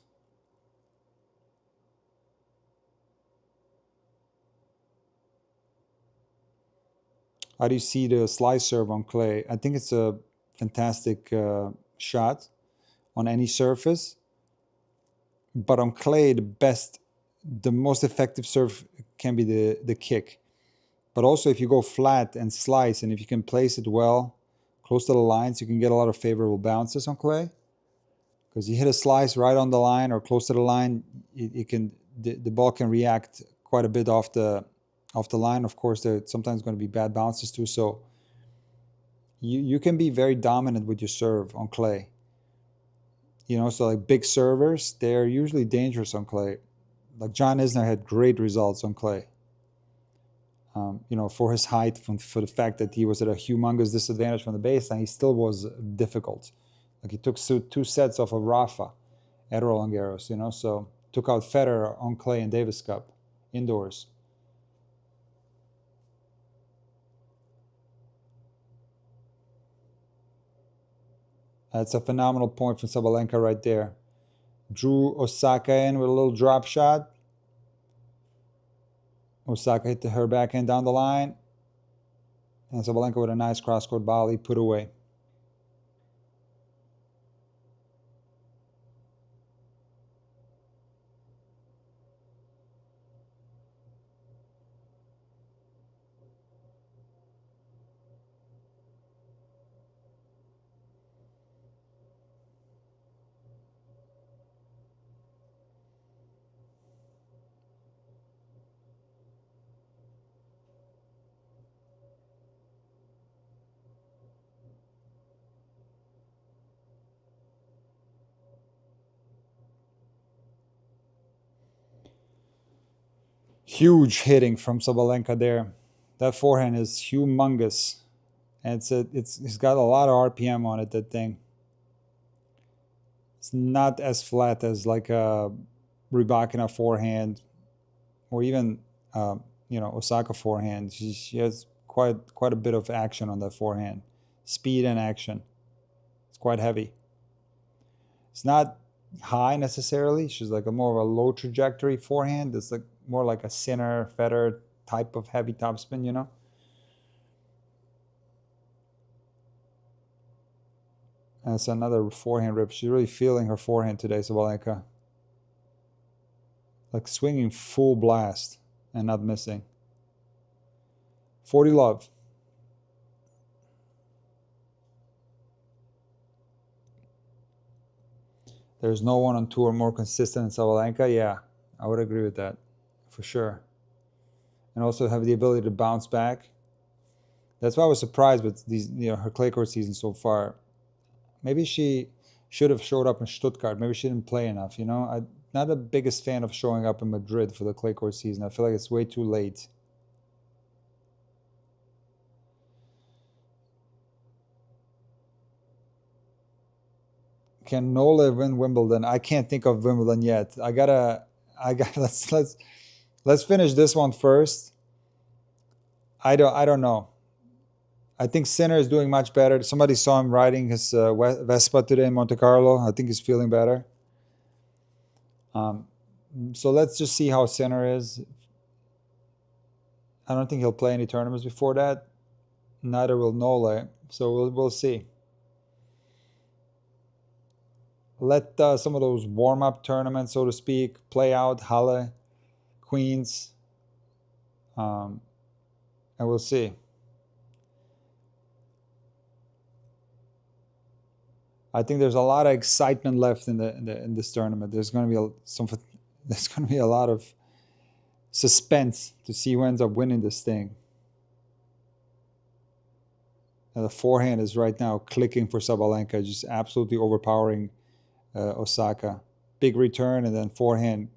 How do you see the slice serve on clay? I think it's a fantastic shot on any surface. But on clay, the most effective serve can be the kick. But also, if you go flat and slice, and if you can place it well, close to the lines, you can get a lot of favorable bounces on clay. Because you hit a slice right on the line or close to the line, the ball can react quite a bit off the line. Of course, there's sometimes going to be bad bounces too. So you can be very dominant with your serve on clay. You know, so like big servers, they're usually dangerous on clay. Like John Isner had great results on clay. You know, for his height, for the fact that he was at a humongous disadvantage from the baseline, he still was difficult. Like he took 2 sets off of Rafa at Roland Garros, you know, so took out Federer on clay in Davis Cup, indoors. That's a phenomenal point from Sabalenka right there. Drew Osaka in with a little drop shot. Osaka hit her backhand down the line. And Sabalenka with a nice cross-court volley put away. Huge hitting from Sabalenka there. That forehand is humongous. And it's got a lot of RPM on it, that thing. It's not as flat as like a Rybakina forehand or even you know, Osaka forehand. She has quite a bit of action on that forehand. Speed and action. It's quite heavy. It's not high necessarily. She's like a more of a low trajectory forehand. It's like more like a Sinner, Federer type of heavy topspin, you know. That's another forehand rip. She's really feeling her forehand today, Sabalenka. Like swinging full blast and not missing. 40 love. There's no one on tour more consistent than Sabalenka. Yeah, I would agree with that for sure. And also have the ability to bounce back. That's why I was surprised with these, her clay court season so far. Maybe she should have showed up in Stuttgart. Maybe she didn't play enough. I'm not the biggest fan of showing up in Madrid for the clay court season. I feel like it's way too late. Can Nola win Wimbledon? I can't think of Wimbledon yet. I gotta let's finish this one first. I don't know. I think Sinner is doing much better. Somebody saw him riding his Vespa today in Monte Carlo. I think he's feeling better. So let's just see how Sinner is. I don't think he'll play any tournaments before that. Neither will Nola. So we'll see. Let some of those warm-up tournaments, so to speak, play out. Halle, Queens, and we'll see. I think there's a lot of excitement left in this tournament. There's going to be a lot of suspense to see who ends up winning this thing. And the forehand is right now clicking for Sabalenka, just absolutely overpowering Osaka. Big return and then forehand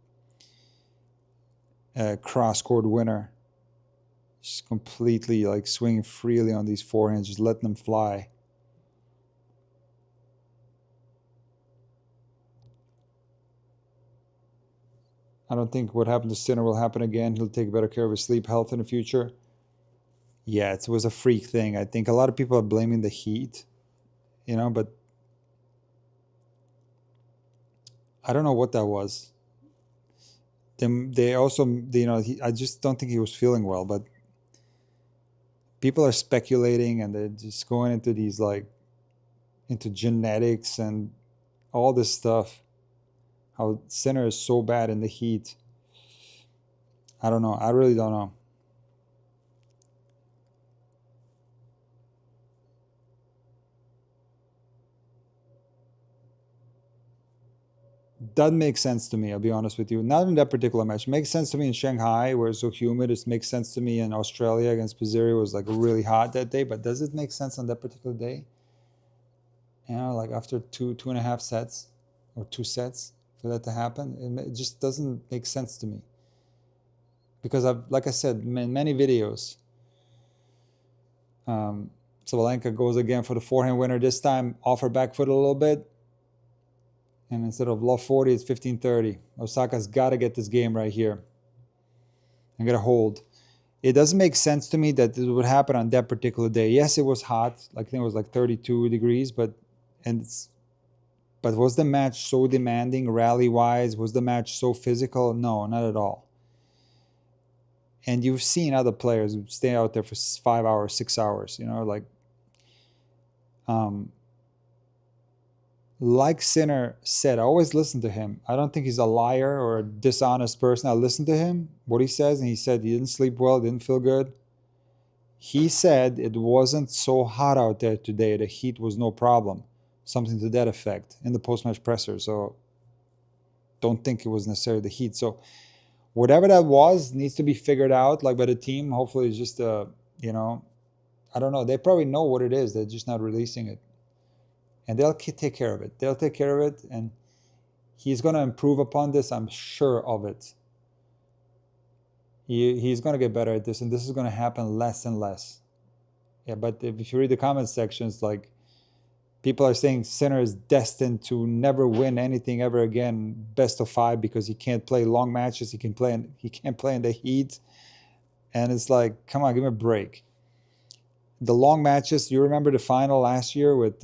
cross-court winner. Just completely like swinging freely on these forehands, just letting them fly. I don't think what happened to Sinner will happen again. He'll take better care of his sleep health in the future. Yeah, it was a freak thing. I think a lot of people are blaming the heat, but I don't know what that was. They also, I just don't think he was feeling well, but people are speculating and they're just going into these into genetics and all this stuff. How Sinner is so bad in the heat. I don't know. I really don't know. Doesn't make sense to me, I'll be honest with you. Not in that particular match. It makes sense to me in Shanghai, where it's so humid. It makes sense to me in Australia against Pizzeri. It was really hot that day. But does it make sense on that particular day? After two and a half sets or 2 sets for that to happen, it just doesn't make sense to me. Because like I said, in many videos, Sabalenka goes again for the forehand winner. This time, off her back foot a little bit. And instead of love 40, it's 15-30. Osaka's got to get this game right here and get a hold. It doesn't make sense to me that this would happen on that particular day. Yes, it was hot. I think it was 32 degrees. But was the match so demanding rally-wise? Was the match so physical? No, not at all. And you've seen other players stay out there for 5 hours, 6 hours. Like Sinner said, I always listen to him. I don't think he's a liar or a dishonest person. I listen to him, what he says, and he said he didn't sleep well, didn't feel good. He said it wasn't so hot out there today. The heat was no problem. Something to that effect in the post-match presser. So don't think it was necessarily the heat. So whatever that was needs to be figured out by the team. Hopefully it's just, I don't know. They probably know what it is. They're just not releasing it. And they'll take care of it. They'll take care of it. And he's going to improve upon this. I'm sure of it. He's going to get better at this. And this is going to happen less and less. Yeah, but if you read the comment sections, people are saying Sinner is destined to never win anything ever again, best of 5, because he can't play long matches. He can't play in the heat. And it's come on, give me a break. The long matches, you remember the final last year with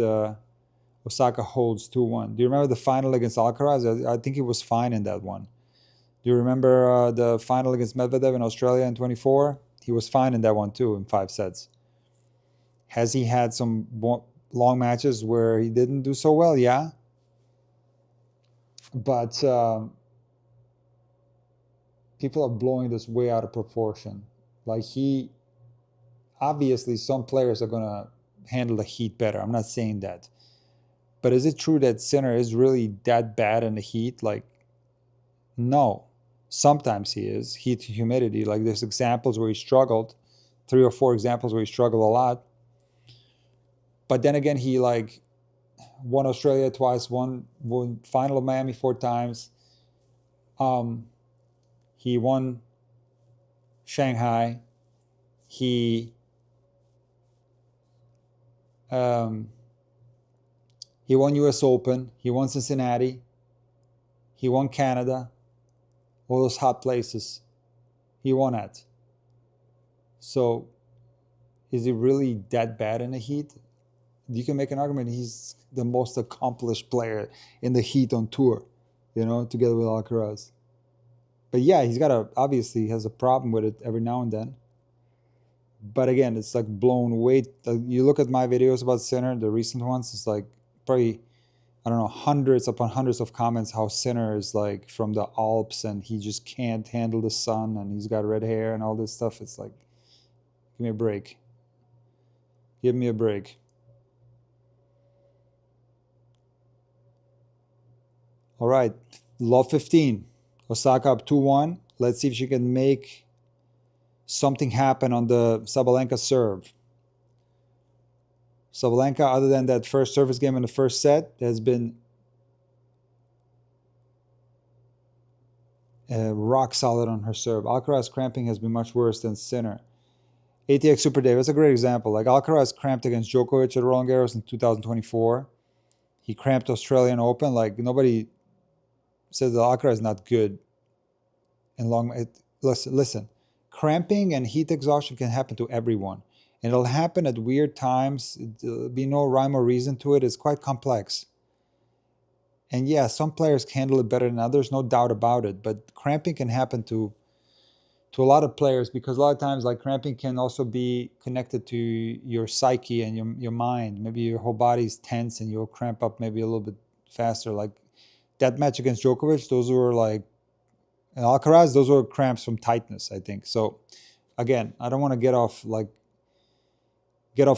Osaka holds 2-1. Do you remember the final against Alcaraz? I think he was fine in that one. Do you remember the final against Medvedev in Australia in 24? He was fine in that one too, in 5 sets. Has he had some long matches where he didn't do so well? Yeah. But people are blowing this way out of proportion. Like obviously some players are gonna handle the heat better. I'm not saying that. But is it true that Sinner is really that bad in the heat? Like, no. Sometimes he is. Heat to humidity. Like there's examples where he struggled, 3 or 4 examples where he struggled a lot. But then again, he like won Australia twice, won final of Miami 4 times. Um, he won Shanghai. He um, he won U.S. Open. He won Cincinnati. He won Canada. All those hot places. He won at. So, is he really that bad in the heat? You can make an argument he's the most accomplished player in the heat on tour, together with Alcaraz. But yeah, he's got obviously has a problem with it every now and then. But again, it's like blown way. You look at my videos about Sinner, the recent ones, it's like probably, I don't know, hundreds upon hundreds of comments how Sinner is like from the Alps and he just can't handle the sun and he's got red hair and all this stuff. It's like, give me a break. Give me a break. All right, love 15. Osaka up 2-1. Let's see if she can make something happen on the Sabalenka serve. Sabalenka, other than that first service game in the first set, has been rock solid on her serve. Alcaraz cramping has been much worse than Sinner. ATX Super Dave, that's a great example. Like Alcaraz cramped against Djokovic at Roland Garros in 2024. He cramped Australian Open. Like nobody says that Alcaraz is not good. Listen, cramping and heat exhaustion can happen to everyone. And it'll happen at weird times. There'll be no rhyme or reason to it. It's quite complex. And yeah, some players can handle it better than others, no doubt about it. But cramping can happen to a lot of players because a lot of times like cramping can also be connected to your psyche and your mind. Maybe your whole body's tense and you'll cramp up maybe a little bit faster. Like that match against Djokovic, those were like, and Alcaraz, those were cramps from tightness, I think. So again, I don't want to get off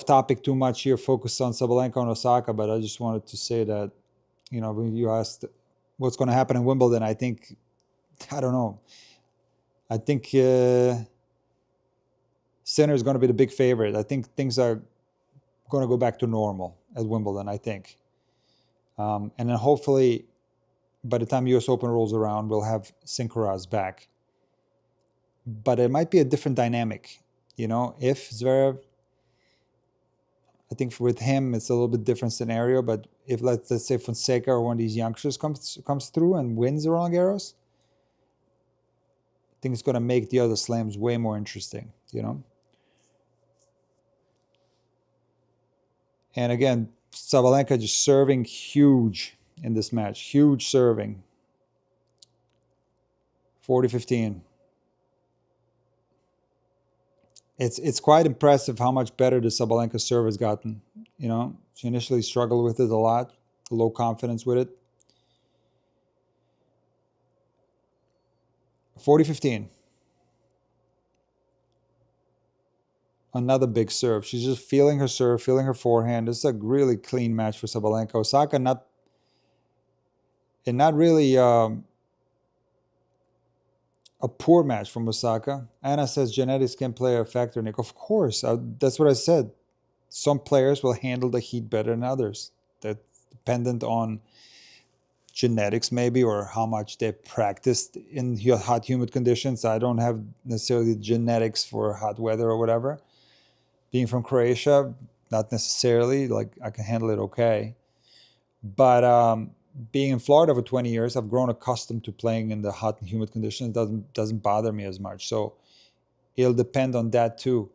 topic too much here, focus on Sabalenka and Osaka, but I just wanted to say that, when you asked what's going to happen in Wimbledon, I don't know. I think Sinner is going to be the big favorite. I think things are going to go back to normal at Wimbledon, I think. And then hopefully by the time US Open rolls around, we'll have Sinkaraz back. But it might be a different dynamic. If Zverev, I think with him, it's a little bit different scenario. But if let's say Fonseca or one of these youngsters comes through and wins the Roland Garros, I think it's going to make the other slams way more interesting, And again, Sabalenka just serving huge in this match. Huge serving. 40-15. It's quite impressive how much better the Sabalenka serve has gotten. She initially struggled with it a lot, low confidence with it. 40-15. Another big serve. She's just feeling her serve, feeling her forehand. This is a really clean match for Sabalenka. Osaka not really a poor match from Osaka. Anna says genetics can play a factor, Nick. Of course. That's what I said. Some players will handle the heat better than others. That's dependent on genetics maybe, or how much they practiced in hot, humid conditions. I don't have necessarily genetics for hot weather or whatever. Being from Croatia, not necessarily. Like I can handle it okay. But being in Florida for 20 years, I've grown accustomed to playing in the hot and humid conditions. It doesn't bother me as much. So it'll depend on that too.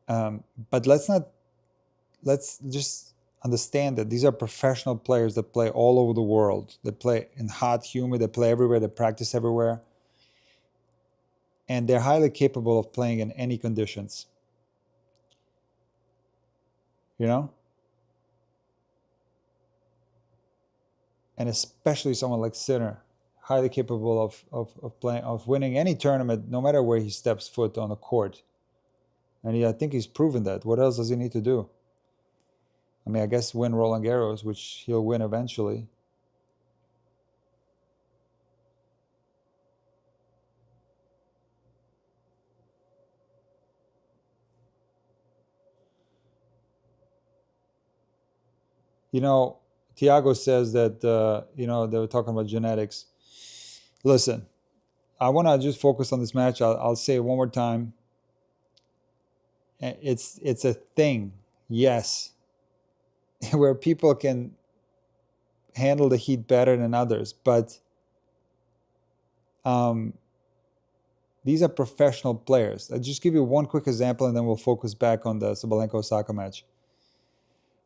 But let's just understand that these are professional players that play all over the world. They play in hot, humid, they play everywhere, they practice everywhere. And they're highly capable of playing in any conditions. And especially someone like Sinner, highly capable of playing, of winning any tournament, no matter where he steps foot on the court. And I think he's proven that. What else does he need to do? I mean, I guess win Roland Garros, which he'll win eventually. You know, Tiago says that, you know, they were talking about genetics. Listen, I want to just focus on this match. I'll say it one more time. It's a thing, yes, where people can handle the heat better than others, but these are professional players. I'll just give you one quick example, and then we'll focus back on the Sabalenka Osaka match.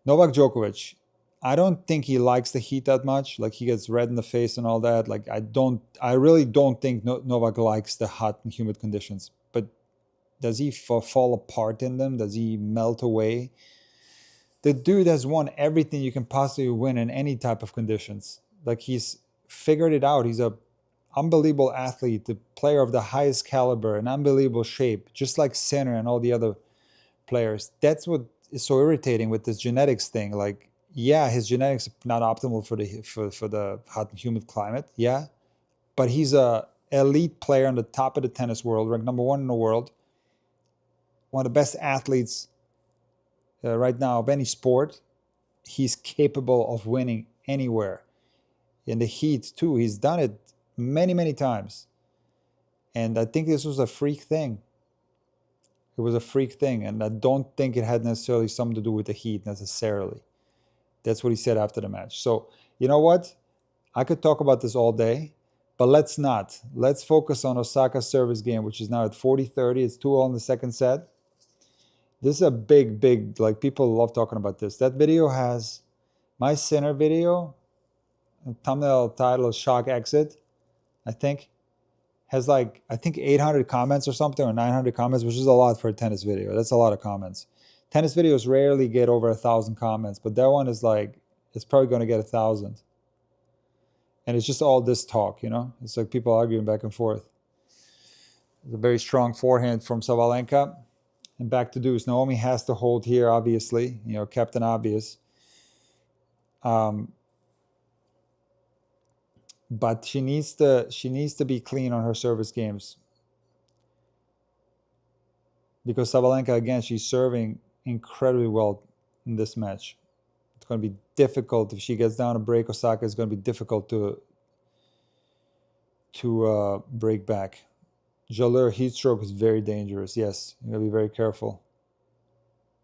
Novak Djokovic, I don't think he likes the heat that much. Like, he gets red in the face and all that. Like, I really don't think Novak likes the hot and humid conditions. But does he fall apart in them? Does he melt away? The dude has won everything you can possibly win in any type of conditions. Like, he's figured it out. He's a unbelievable athlete, the player of the highest caliber, an unbelievable shape, just like Sinner and all the other players. That's what is so irritating with this genetics thing. Like, yeah, his genetics are not optimal for the hot and humid climate. Yeah, but he's a elite player on the top of the tennis world, ranked #1 in the world, one of the best athletes right now of any sport. He's capable of winning anywhere. In the heat too, he's done it many times. And I think this was a freak thing. It was a freak thing, and I don't think it had necessarily something to do with the heat necessarily. That's what he said after the match. So, you know what? I could talk about this all day, but let's not. Let's focus on Osaka's service game, which is now at 40-30. It's 2-all in the second set. This is a big, like, people love talking about this. That video has my Sinner video, thumbnail title is Shock Exit, I think, has like, I think 800 comments or something, or 900 comments, which is a lot for a tennis video. That's a lot of comments. Tennis videos rarely get over 1,000 comments, but that one is like, it's probably going to get 1,000. And it's just all this talk, you know? It's like people arguing back and forth. It's a very strong forehand from Sabalenka. And back to deuce. Naomi has to hold here, obviously. You know, Captain Obvious. But she needs to be clean on her service games. Because Sabalenka, again, she's serving incredibly well in this match. It's going to be difficult if she gets down a break. Osaka is going to be difficult to break back. Jaleur heat stroke is very dangerous. Yes, you got to be very careful.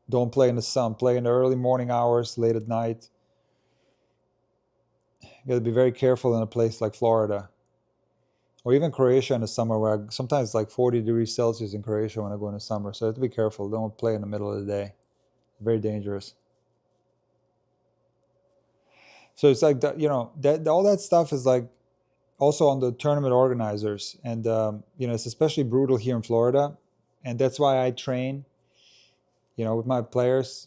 Don't play in the sun. Play in the early morning hours, late at night. You got to be very careful in a place like Florida, or even Croatia in the summer, where sometimes like 40 degrees Celsius in Croatia when I go in the summer. So you have to be careful. Don't play in the middle of the day. Very dangerous. So it's like that, you know, that all that stuff is like also on the tournament organizers, and you know, it's especially brutal here in Florida, and that's why I train, you know, with my players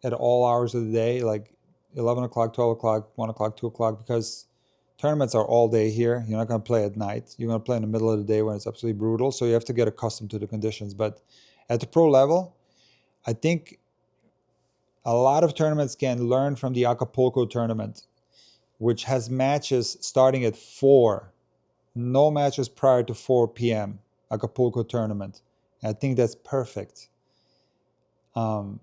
at all hours of the day, like 11 o'clock, 12 o'clock, 1 o'clock, 2 o'clock, because tournaments are all day here. You're not going to play at night. You're going to play in the middle of the day when it's absolutely brutal. So you have to get accustomed to the conditions. But at the pro level, I think a lot of tournaments can learn from the Acapulco tournament, which has matches starting at 4. No matches prior to 4 p.m. Acapulco tournament. I think that's perfect. And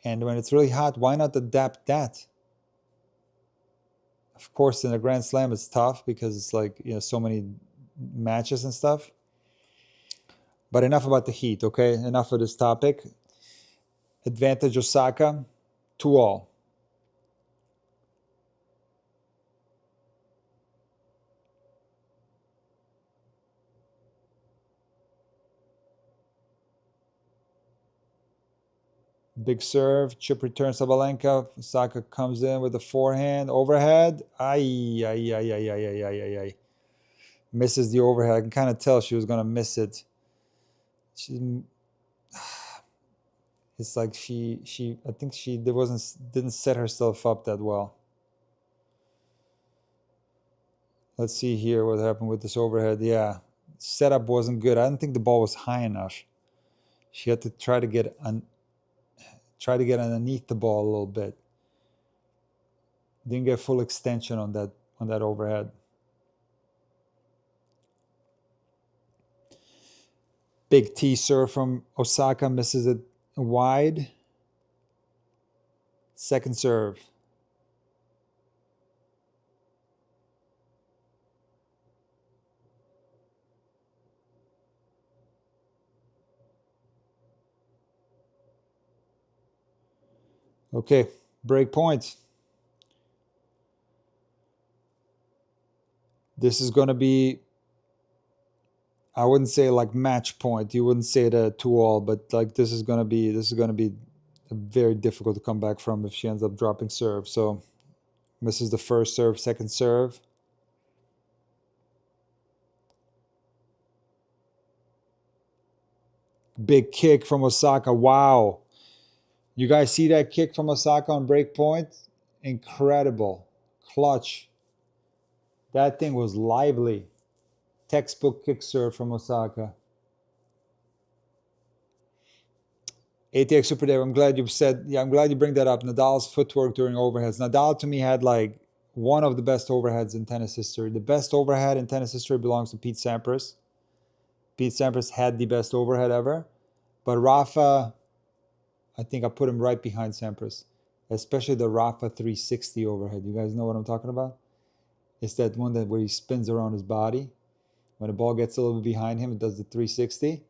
when it's really hot, why not adapt that? Of course, in a Grand Slam, it's tough because it's like, you know, so many matches and stuff. But enough about the heat, okay? Enough of this topic. Advantage Osaka, 2-all. Big serve, chip return Sabalenka. Osaka comes in with the forehand, overhead. Ay. Misses the overhead. I can kind of tell she was going to miss it. It's like I think she didn't set herself up that well. Let's see here what happened with this overhead. Yeah, setup wasn't good. I didn't think the ball was high enough. She had to try to get underneath the ball a little bit. Didn't get full extension on that overhead. Big T serve from Osaka, misses it wide. Second serve. Okay, break point. This is going to be, I wouldn't say like match point. You wouldn't say that 2-all, but like this is going to be very difficult to come back from if she ends up dropping serve. So misses the first serve, second serve. Big kick from Osaka. Wow. You guys see that kick from Osaka on break point? Incredible. Clutch. That thing was lively. Textbook kick serve from Osaka. ATX Super Dave, I'm glad you bring that up. Nadal's footwork during overheads. Nadal to me had like one of the best overheads in tennis history. The best overhead in tennis history belongs to Pete Sampras. Pete Sampras had the best overhead ever. But Rafa, I think I put him right behind Sampras, especially the Rafa 360 overhead. You guys know what I'm talking about? It's that one where he spins around his body. When the ball gets a little bit behind him, it does the 360.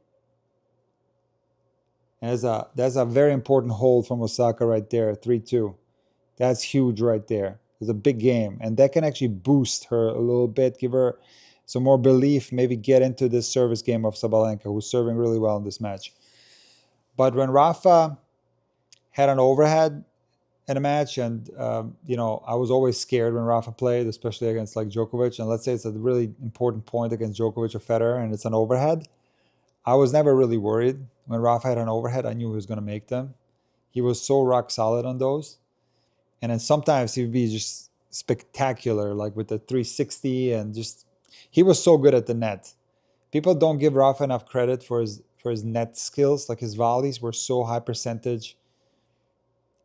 And that's a very important hold from Osaka right there, 3-2. That's huge right there. It's a big game. And that can actually boost her a little bit, give her some more belief, maybe get into this service game of Sabalenka, who's serving really well in this match. But when Rafa had an overhead in a match, and I was always scared when Rafa played, especially against like Djokovic, and let's say it's a really important point against Djokovic or Federer, and it's an overhead, I was never really worried. When Rafa had an overhead, I knew he was going to make them. He was so rock solid on those. And then sometimes he would be just spectacular, like with the 360, and just he was so good at the net. People don't give Rafa enough credit for his net skills. Like his volleys were so high percentage.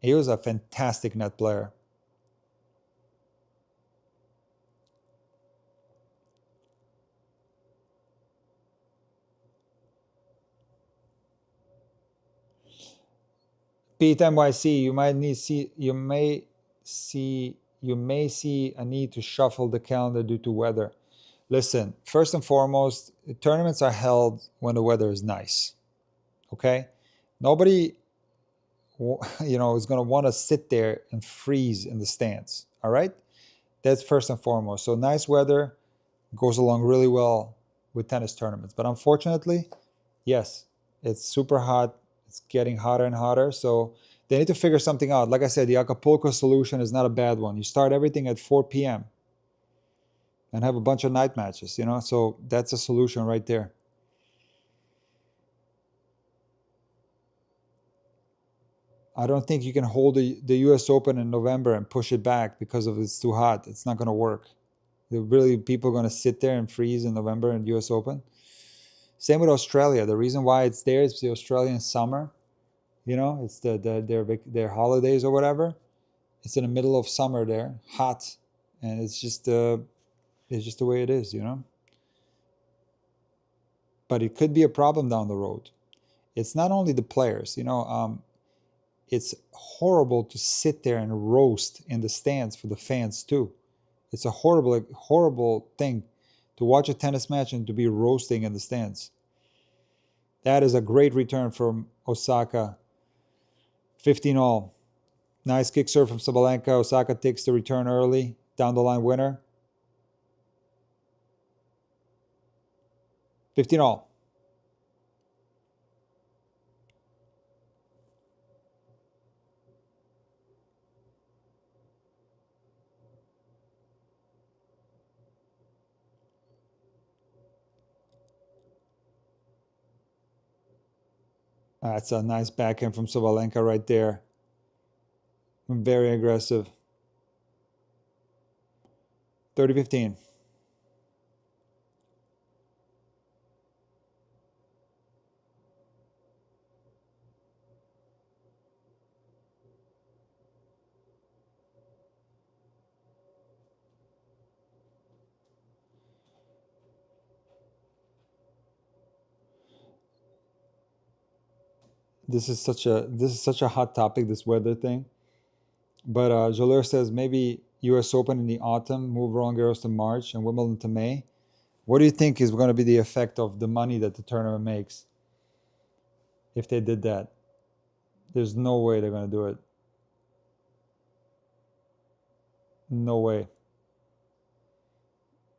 He was a fantastic net player. Pete NYC, you may see a need to shuffle the calendar due to weather. Listen, first and foremost, tournaments are held when the weather is nice. Okay? Nobody is going to want to sit there and freeze in the stands. All right? That's first and foremost. So nice weather goes along really well with tennis tournaments. But unfortunately, yes, it's super hot. It's getting hotter and hotter. So they need to figure something out. Like I said, the Acapulco solution is not a bad one. You start everything at 4 p.m. and have a bunch of night matches, So that's a solution right there. I don't think you can hold the US Open in November and push it back because of it's too hot. It's not going to work. Really, people are going to sit there and freeze in November in US Open. Same with Australia. The reason why it's there is the Australian summer. It's their holidays or whatever. It's in the middle of summer there, hot, and it's just the way it is, But it could be a problem down the road. It's not only the players, it's horrible to sit there and roast in the stands for the fans too. It's a horrible thing to watch a tennis match and to be roasting in the stands. That is a great return from Osaka. 15-all. Nice kick serve from Sabalenka. Osaka takes the return early. Down the line winner. 15-all. That's a nice backhand from Sabalenka right there. Very aggressive. 30-15. This is such a hot topic, this weather thing. But Jalur says maybe U.S. Open in the autumn, move Roland Garros to March and Wimbledon to May. What do you think is going to be the effect of the money that the tournament makes if they did that? There's no way they're going to do it. No way.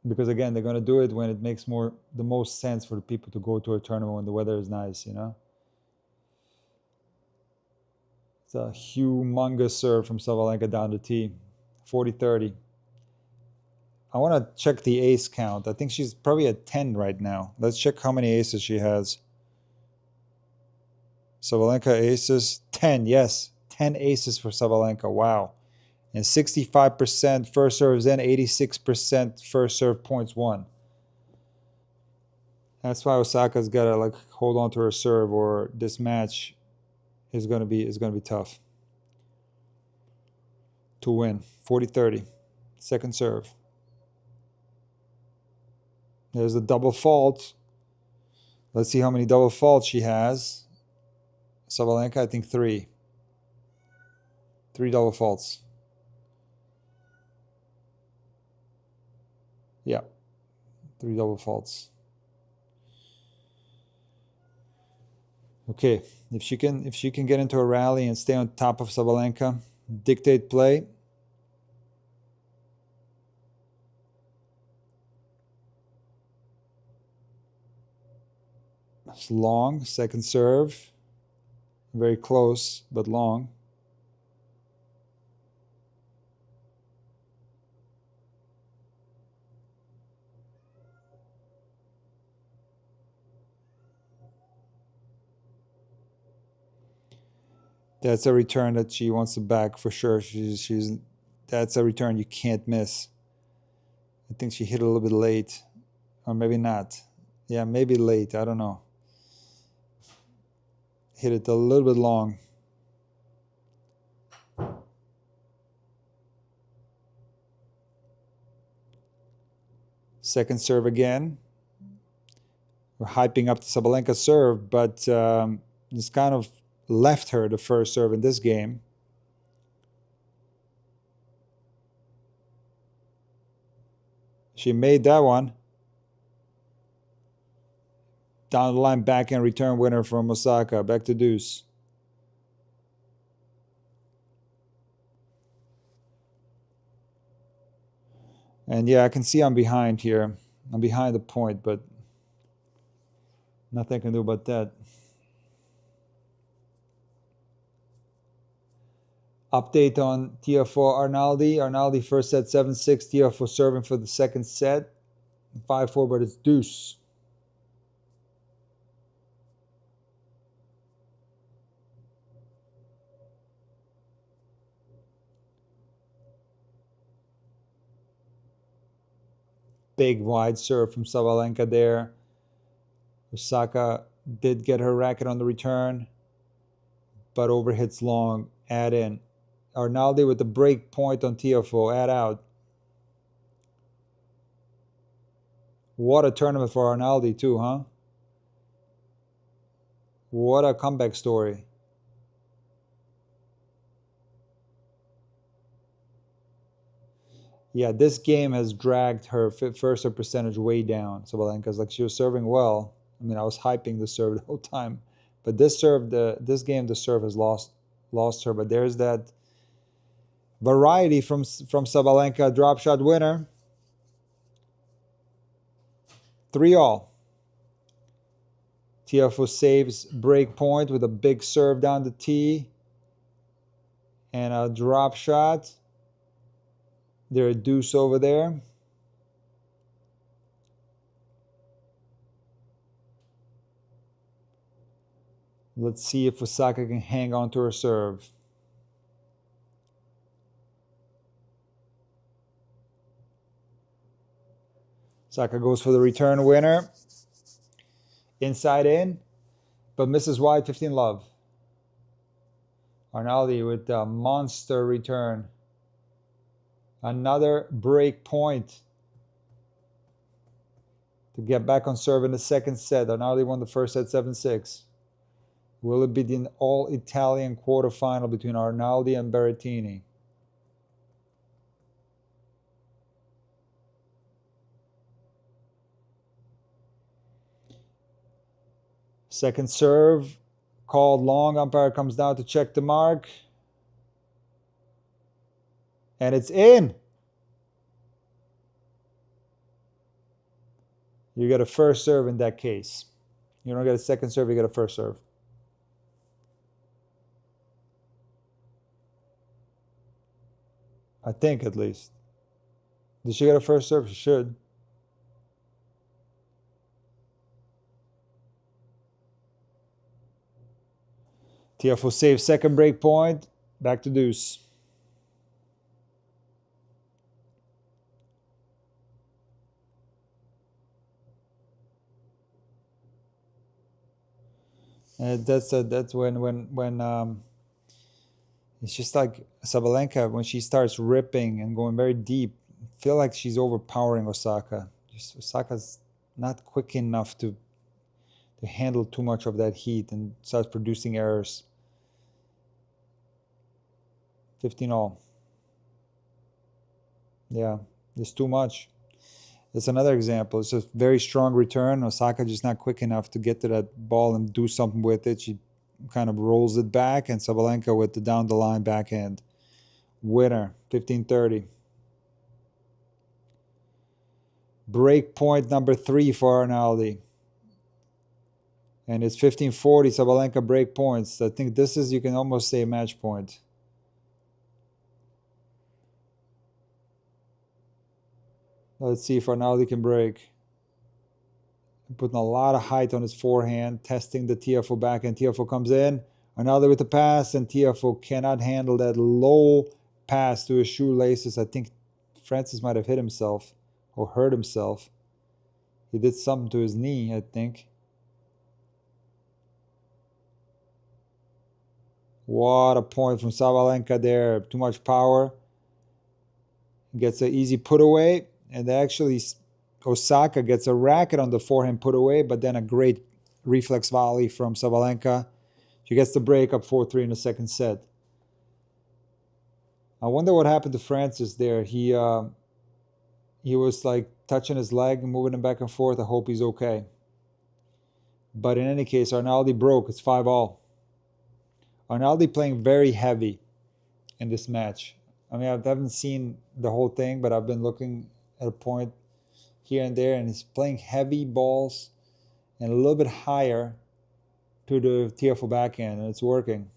Because again, they're going to do it when it makes the most sense for the people to go to a tournament when the weather is nice, you know? It's a humongous serve from Sabalenka down the tee. 40-30. I want to check the ace count. I think she's probably at 10 right now. Let's check how many aces she has. Sabalenka aces, 10, yes. 10 aces for Sabalenka, wow. And 65% first serves in, 86% first serve points won. That's why Osaka's got to like hold on to her serve, or this match is going to be tough to win. 40-30. Second serve. There's a double fault. Let's see how many double faults she has. Sabalenka, I think 3. 3 double faults. Yeah. 3 double faults. Okay, if she can get into a rally and stay on top of Sabalenka, dictate play. It's long, second serve. Very close, but long. That's a return that she wants to back for sure. That's a return you can't miss. I think she hit a little bit late, or maybe not. Yeah, maybe late. I don't know. Hit it a little bit long. Second serve again. We're hyping up the Sabalenka serve, but it's kind of left her the first serve in this game. She made that one. Down the line, backhand return winner from Osaka. Back to deuce. And yeah, I can see I'm behind here. I'm behind the point, but nothing I can do about that. Update on Tiafoe Arnaldi. Arnaldi first set 7-6. Tiafoe serving for the second set. 5-4, but it's deuce. Big wide serve from Sabalenka there. Osaka did get her racket on the return, but overhits long. Add in. Arnaldi with the break point on Tiafoe. Add out. What a tournament for Arnaldi too, huh? What a comeback story. Yeah, this game has dragged her first serve percentage way down. Sabalenka's like, she was serving well. I mean, I was hyping the serve the whole time, but this game the serve has lost her. But there's that variety from Sabalenka, drop shot winner. 3-all. Tiafoe saves break point with a big serve down the tee and a drop shot. There's a deuce over there. Let's see if Osaka can hang on to her serve. Osaka goes for the return winner. Inside in, but misses wide, 15 love. Arnaldi with a monster return. Another break point to get back on serve in the second set. Arnaldi won the first set 7-6. Will it be the all-Italian quarterfinal between Arnaldi and Berrettini? Second serve, called long. Umpire comes down to check the mark. And it's in. You get a first serve in that case. You don't get a second serve, you get a first serve. I think, at least. Did she get a first serve? She should. Tiafoe saves second break point. Back to deuce. And that's when it's just like Sabalenka, when she starts ripping and going very deep, I feel like she's overpowering Osaka. Just Osaka's not quick enough to handle too much of that heat and starts producing errors. 15 all. Yeah, it's too much. It's another example. It's a very strong return. Osaka just not quick enough to get to that ball and do something with it. She kind of rolls it back, and Sabalenka with the down the line backhand. Winner, 15-30. Break point number 3 for Arnaldi. And it's 15-40, Sabalenka break points. I think this is, you can almost say, a match point. Let's see if Arnaldi can break. Putting a lot of height on his forehand, testing the Tiafoe back, and Tiafoe comes in. Arnaldi with the pass, and Tiafoe cannot handle that low pass to his shoelaces. I think Francis might have hit himself or hurt himself. He did something to his knee, I think. What a point from Sabalenka there. Too much power. Gets an easy put away. And actually, Osaka gets a racket on the forehand put away, but then a great reflex volley from Sabalenka. She gets the break up 4-3 in the second set. I wonder what happened to Francis there. He was like touching his leg and moving him back and forth. I hope he's okay. But in any case, Arnaldi broke. It's 5 all. Arnaldi playing very heavy in this match. I mean, I haven't seen the whole thing, but I've been looking at a point here and there, and he's playing heavy balls and a little bit higher to the Tiafoe backhand, and it's working.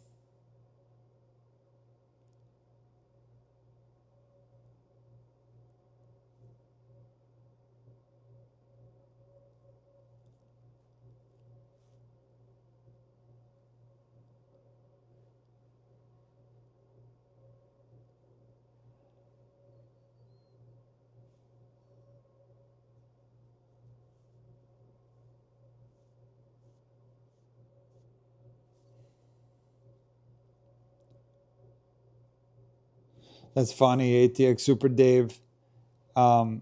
That's funny, ATX Super Dave. The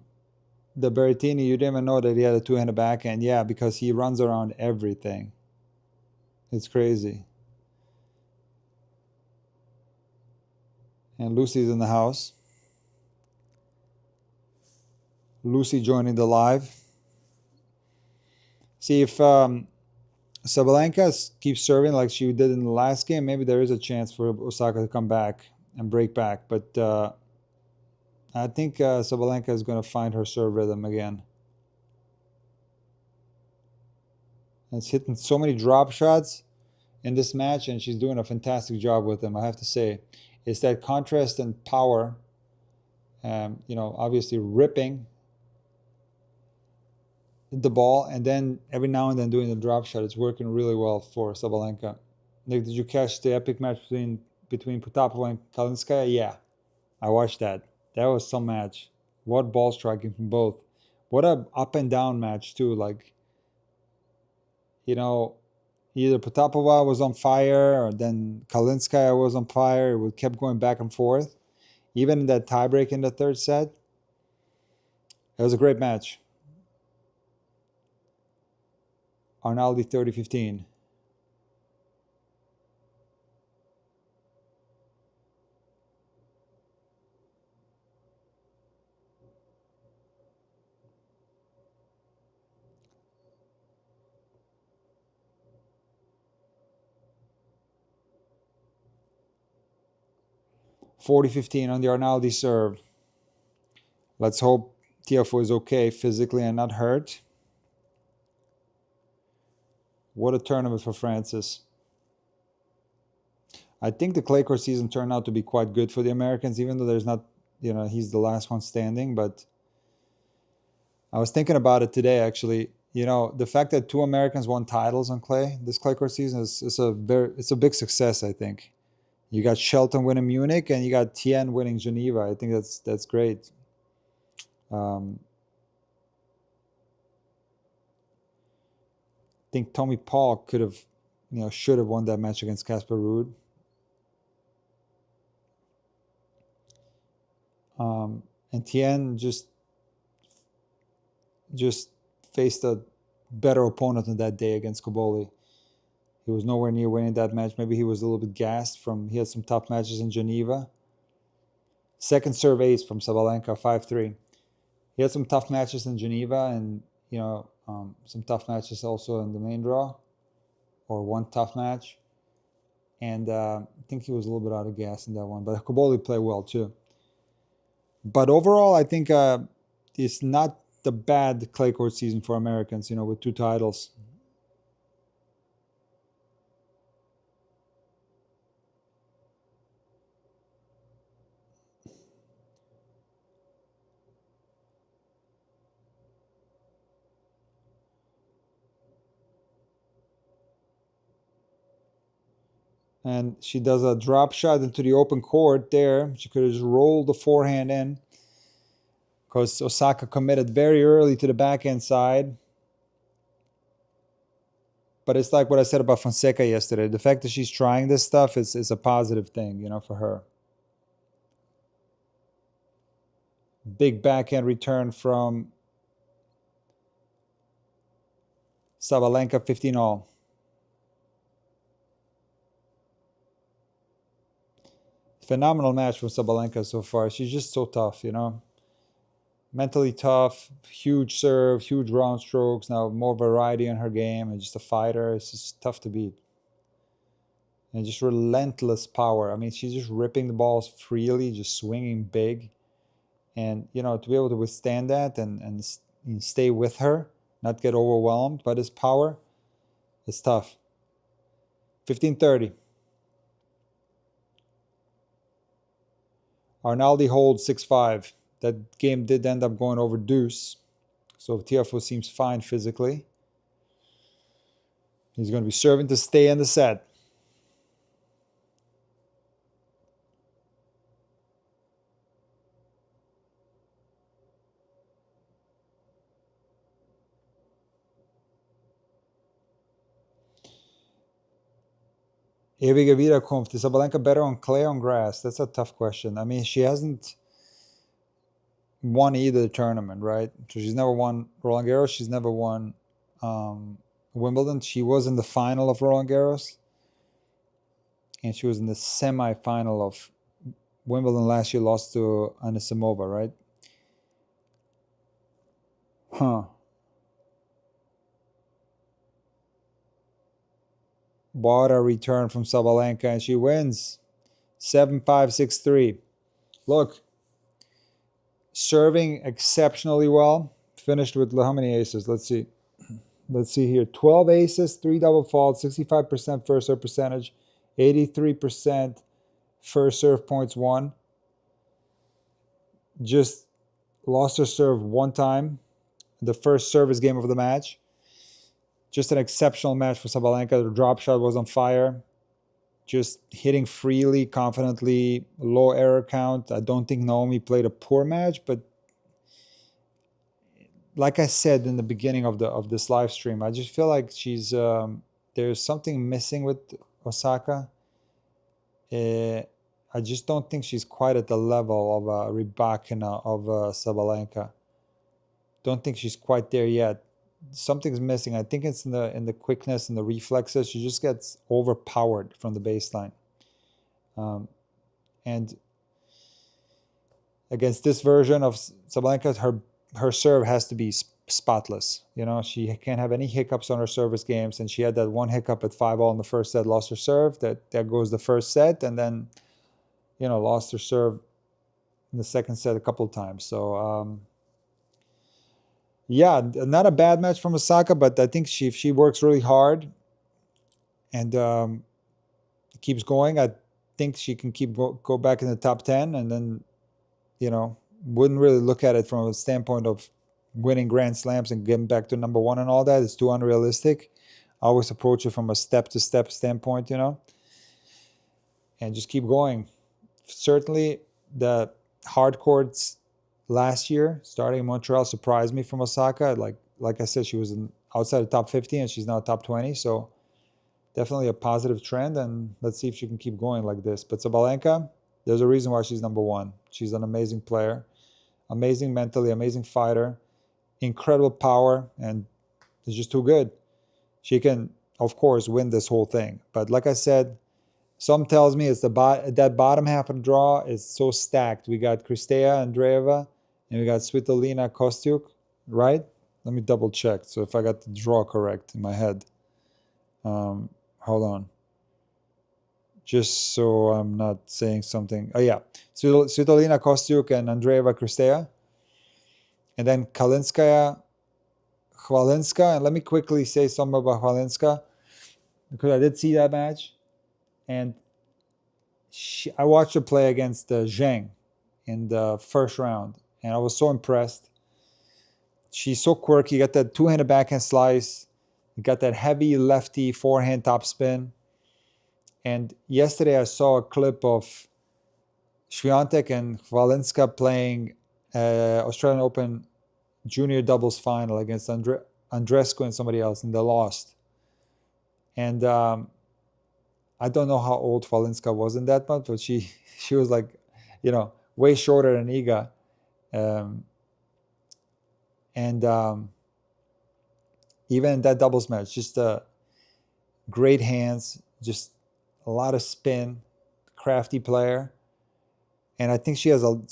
Berrettini, you didn't even know that he had a two-handed backhand. Yeah, because he runs around everything. It's crazy. And Lucy's in the house. Lucy joining the live. See if Sabalenka keeps serving like she did in the last game. Maybe there is a chance for Osaka to come back and break back. But I think Sabalenka is going to find her serve rhythm again. And it's hitting so many drop shots in this match, and she's doing a fantastic job with them, I have to say. It's that contrast and power, obviously ripping the ball, and then every now and then doing the drop shot. It's working really well for Sabalenka. Nick, did you catch the epic match between Potapova and Kalinskaya? Yeah, I watched that. That was some match. What ball striking from both. What a up and down match too. Like, either Potapova was on fire or then Kalinskaya was on fire. It kept going back and forth. Even in that tiebreak in the third set, it was a great match. Arnaldi 30-15. 40-15 on the Arnaldi serve. Let's hope Tiafoe is okay physically and not hurt. What a tournament for Francis. I think the clay court season turned out to be quite good for the Americans, even though there's not, he's the last one standing. But I was thinking about it today, actually. The fact that 2 Americans won titles on clay this clay court season is a big success, I think. You got Shelton winning Munich, and you got Tien winning Geneva. I think that's great. I think Tommy Paul could have, should have won that match against Casper Ruud. And Tien just faced a better opponent on that day against Koboli. He was nowhere near winning that match. Maybe he was a little bit gassed he had some tough matches in Geneva. Second serve ace from Sabalenka, 5-3. He had some tough matches in Geneva, and some tough matches also in the main draw, or one tough match. And I think he was a little bit out of gas in that one. But Koboli played well too. But overall, I think it's not the bad clay court season for Americans, with 2 titles. And she does a drop shot into the open court there. She could have just rolled the forehand in, because Osaka committed very early to the backhand side. But it's like what I said about Fonseca yesterday. The fact that she's trying this stuff is a positive thing, for her. Big backhand return from Sabalenka, 15-all. Phenomenal match from Sabalenka so far. She's just so tough, Mentally tough, huge serve, huge round strokes. Now more variety in her game, and just a fighter. It's just tough to beat. And just relentless power. I mean, she's just ripping the balls freely, just swinging big. And, to be able to withstand that and stay with her, not get overwhelmed by this power, it's tough. 15-30. Arnaldi holds 6-5. That game did end up going over deuce. So Tiafoe seems fine physically. He's going to be serving to stay in the set. Ewiger Wiederkunft. Is Sabalenka better on clay or on grass? That's a tough question. I mean, she hasn't won either tournament, right? So she's never won Roland Garros. She's never won Wimbledon. She was in the final of Roland Garros, and she was in the semi-final of Wimbledon last year. Lost to Anisimova, right? What a return from Sabalenka, and she wins 7-5, 6-3. Look, serving exceptionally well. Finished with how many aces? Let's see. Let's see here. 12 aces, 3 double faults, 65% first serve percentage, 83% first serve points won. Just lost her serve one time. The first service game of the match. Just an exceptional match for Sabalenka. The drop shot was on fire. Just hitting freely, confidently, low error count. I don't think Naomi played a poor match, but like I said in the beginning of this live stream, I just feel like she's there's something missing with Osaka. I just don't think she's quite at the level of Rybakina of Sabalenka. Don't think she's quite there yet. Something's missing. I think it's in the quickness and the reflexes. She just gets overpowered from the baseline. And against this version of Sabalenka, her serve has to be spotless. She can't have any hiccups on her service games. And she had that one hiccup at 5-all in the first set, lost her serve. That goes the first set, and then lost her serve in the second set a couple of times. So, yeah, not a bad match from Osaka, but I think if she works really hard and keeps going, I think she can go back in the top 10, and then, wouldn't really look at it from a standpoint of winning Grand Slams and getting back to number one and all that. It's too unrealistic. I always approach it from a step-to-step standpoint, and just keep going. Certainly, the hard courts last year, starting in Montreal, surprised me from Osaka. Like I said, she was outside the top 50, and she's now top 20. So definitely a positive trend, and let's see if she can keep going like this. But Sabalenka, there's a reason why she's number one. She's an amazing player, amazing mentally, amazing fighter, incredible power, and is just too good. She can, of course, win this whole thing. But like I said, some tells me it's that bottom half of the draw is so stacked. We got Kristea Andreeva, and we got Svitolina Kostyuk, right? Let me double check. So if I got the draw correct in my head. Hold on. Just so I'm not saying something. Oh, yeah. Svitolina Kostyuk and Andreeva Kristea. And then Kalinskaya, Khvalinska. And let me quickly say something about Khvalinska, because I did see that match. And I watched her play against Zheng in the first round, and I was so impressed. She's so quirky. You got that two-handed backhand slice. You got that heavy lefty forehand topspin. And yesterday I saw a clip of Swiatek and Khvalinska playing Australian Open junior doubles final against Andreescu and somebody else, and they lost. And I don't know how old Khvalinska was in that month, but she was like, way shorter than Iga. Even in that doubles match, just great hands, just a lot of spin, crafty player. And I think she has a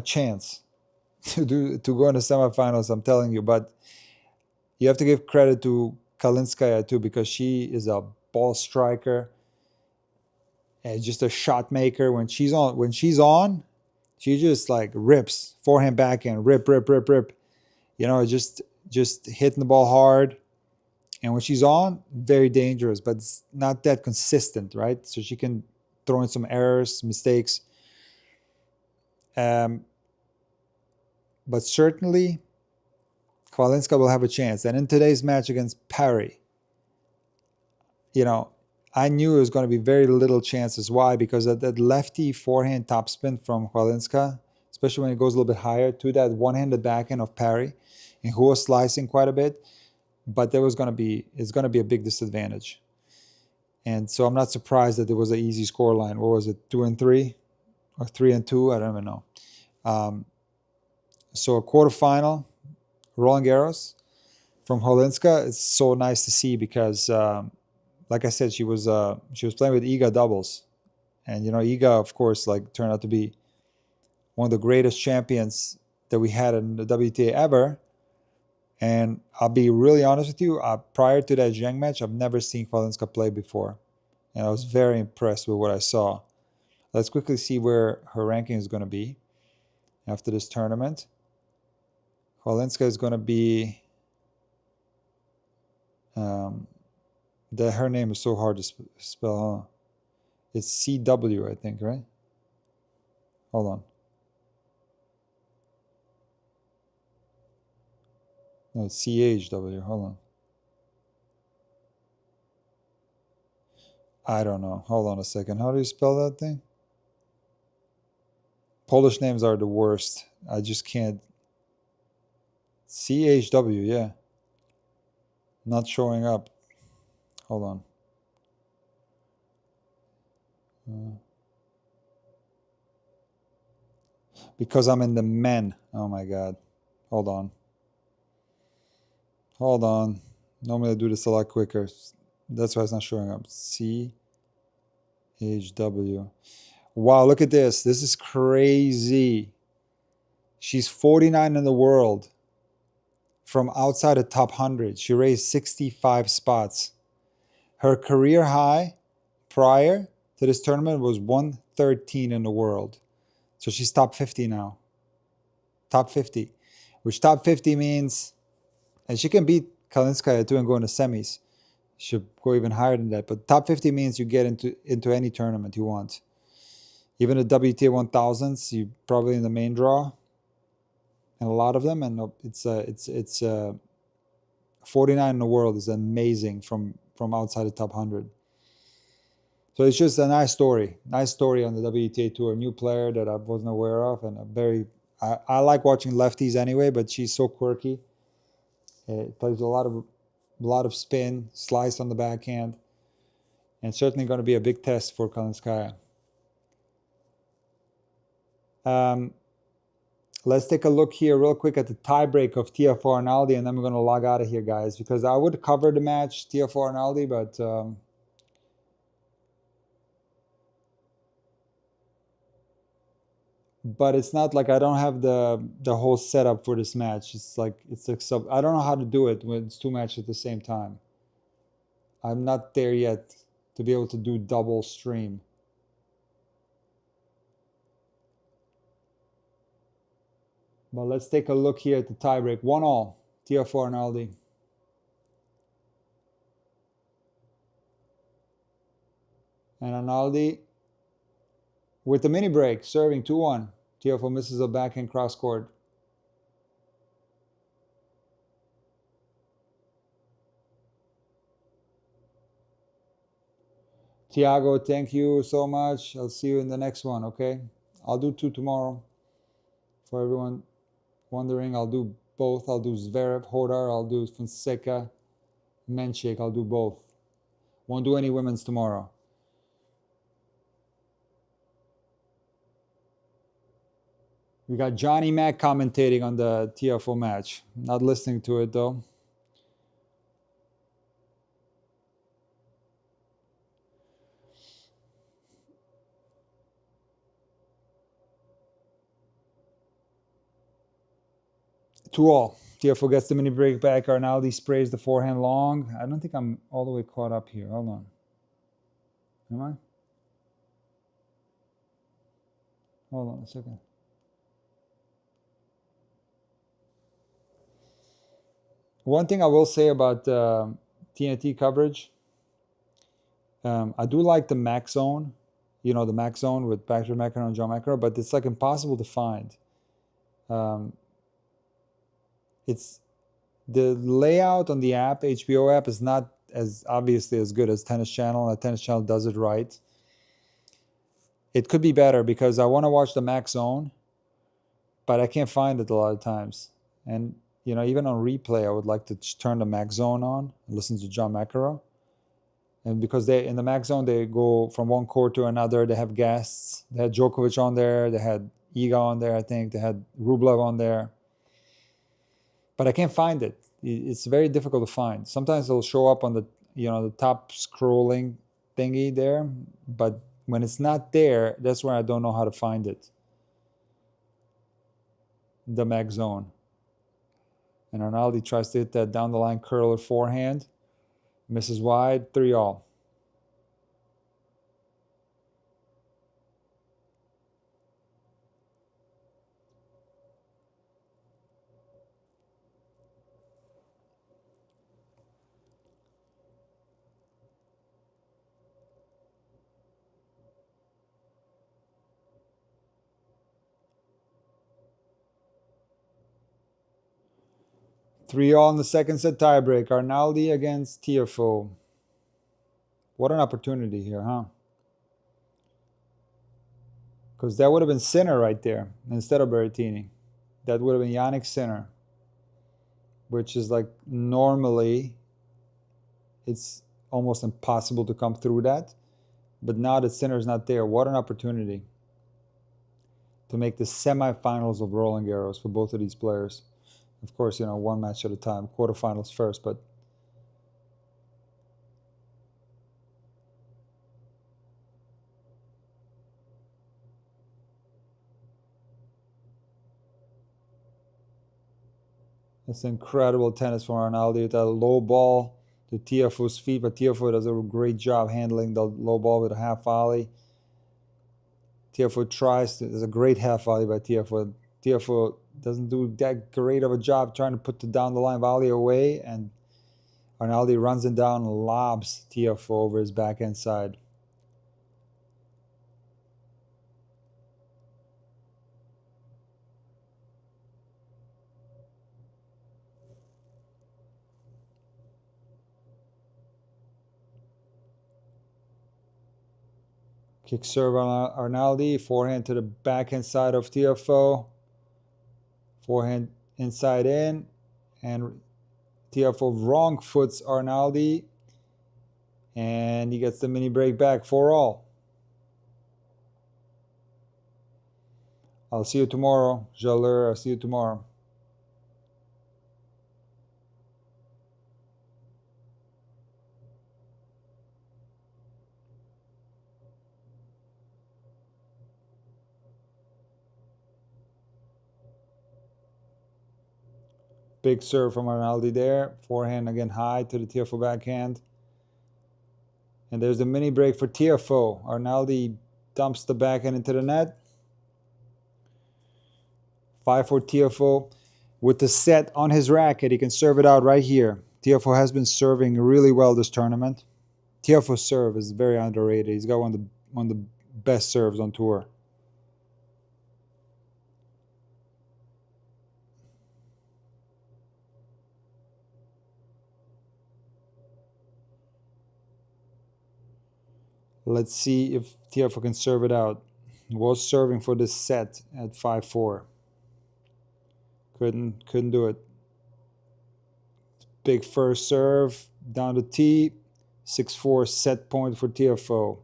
chance to go in the semifinals, I'm telling you. But you have to give credit to Kalinskaya too, because she is a ball striker and just a shot maker. When she's on, she just like rips forehand, backhand, rip. Just hitting the ball hard. And when she's on, very dangerous, but it's not that consistent, right? So she can throw in some errors, mistakes. But certainly, Khvalinska will have a chance. And in today's match against Parry, I knew it was going to be very little chances. Why? Because of that lefty forehand topspin from Khvalinska, especially when it goes a little bit higher, to that one-handed backhand of Parry, and who was slicing quite a bit. But it's going to be a big disadvantage. And so I'm not surprised that there was an easy scoreline. What was it, 2-3 or 3-2? I don't even know. So a quarterfinal, Roland Garros from Holinska. It's so nice to see because, like I said, she was playing with Iga doubles, and Iga, of course, turned out to be one of the greatest champions that we had in the WTA ever. And I'll be really honest with you, prior to that Zheng match, I've never seen Khvalinska play before. And I was very impressed with what I saw. Let's quickly see where her ranking is going to be after this tournament. Khvalinska is going to be... her name is so hard to spell, huh? It's CW, I think, right? Hold on. No, it's CHW. Hold on. I don't know. Hold on a second. How do you spell that thing? Polish names are the worst. I just can't. CHW, yeah. Not showing up. Hold on. Because I'm in the men. Oh my God. Hold on. Normally I do this a lot quicker. That's why it's not showing up. CHW. Wow, look at this. This is crazy. She's 49 in the world from outside the top 100. She raised 65 spots. Her career high prior to this tournament was 113 in the world. So she's top 50 now. Top 50. Which top 50 means, and she can beat Kalinskaya too and go into semis. Should go even higher than that. But top 50 means you get into any tournament you want. Even the WTA 1000s, you probably in the main draw, and a lot of them. And it's 49 in the world is amazing from outside the top 100. So it's just a nice story on the WTA tour. A new player that I wasn't aware of, and I like watching lefties anyway, but she's so quirky. It plays a lot of spin, slice on the backhand, and certainly going to be a big test for Kalinskaya. Let's take a look here real quick at the tiebreak of Tiafoe Arnaldi, and then we're going to log out of here, guys, because I would cover the match Tiafoe Arnaldi, but it's not like I don't have the whole setup for this match. It's like I don't know how to do it when it's two matches at the same time. I'm not there yet to be able to do double stream. But let's take a look here at the tiebreak. 1-1, Tiafoe Arnaldi. And Arnaldi with the mini break, serving 2-1. Tiafoe misses a backhand cross court. Tiago, thank you so much. I'll see you in the next one, okay? I'll do 2 tomorrow. For everyone wondering, I'll do both. I'll do Zverev, Hodar. I'll do Fonseca, Menchik. I'll do both. Won't do any women's tomorrow. We got Johnny Mac commentating on the Tiafoe match. Not listening to it, though. Two all. Tiafoe gets the mini break back. Arnaldi sprays the forehand long. I don't think I'm all the way caught up here. Hold on. Am I? Hold on a second. One thing I will say about TNT coverage, I do like the Mac Zone, the Mac Zone with Patrick McEnroe and John McEnroe, but it's like impossible to find. It's the layout on the app, HBO app, is not as obviously as good as Tennis Channel. The Tennis Channel does it right. It could be better because I want to watch the Mac Zone, but I can't find it a lot of times. And even on replay, I would like to turn the Mac Zone on and listen to John McEnroe. And because in the Mac Zone, they go from one court to another. They have guests. They had Djokovic on there. They had Iga on there, I think. They had Rublev on there. But I can't find it. It's very difficult to find. Sometimes it'll show up on the top scrolling thingy there. But when it's not there, that's where I don't know how to find it. The Mac Zone. And Arnaldi tries to hit that down the line curler forehand. Misses wide, 3-all. Three all in the second set tiebreak. Arnaldi against Tiafoe. What an opportunity here, huh? Because that would have been Sinner right there instead of Berrettini. That would have been Yannick Sinner, which is like normally it's almost impossible to come through that. But now that Sinner's not there, what an opportunity to make the semifinals of Roland Garros for both of these players. Of course, one match at a time, quarterfinals first, but it's incredible tennis from Arnaldi with that low ball to Tiafoe's feet, but Tiafoe does a great job handling the low ball with a half volley. Tiafoe there's a great half volley by Tiafoe. Tiafoe doesn't do that great of a job trying to put the down the line volley away, and Arnaldi runs it down and lobs Tiafoe over his backhand side. Kick serve on Arnaldi, forehand to the backhand side of Tiafoe. Forehand inside in, and Tiafoe wrong foots Arnaldi, and he gets the mini break back 4-all. I'll see you tomorrow, Jalur. I'll see you tomorrow. Big serve from Arnaldi there. Forehand again high to the Tiafoe backhand. And there's the mini break for Tiafoe. Arnaldi dumps the backhand into the net. 5-4 Tiafoe. With the set on his racket, he can serve it out right here. Tiafoe has been serving really well this tournament. Tiafoe's serve is very underrated. He's got one of the best serves on tour. Let's see if Tiafoe can serve it out. He was serving for this set at 5-4. Couldn't do it. Big first serve down the tee. 6-4 set point for Tiafoe.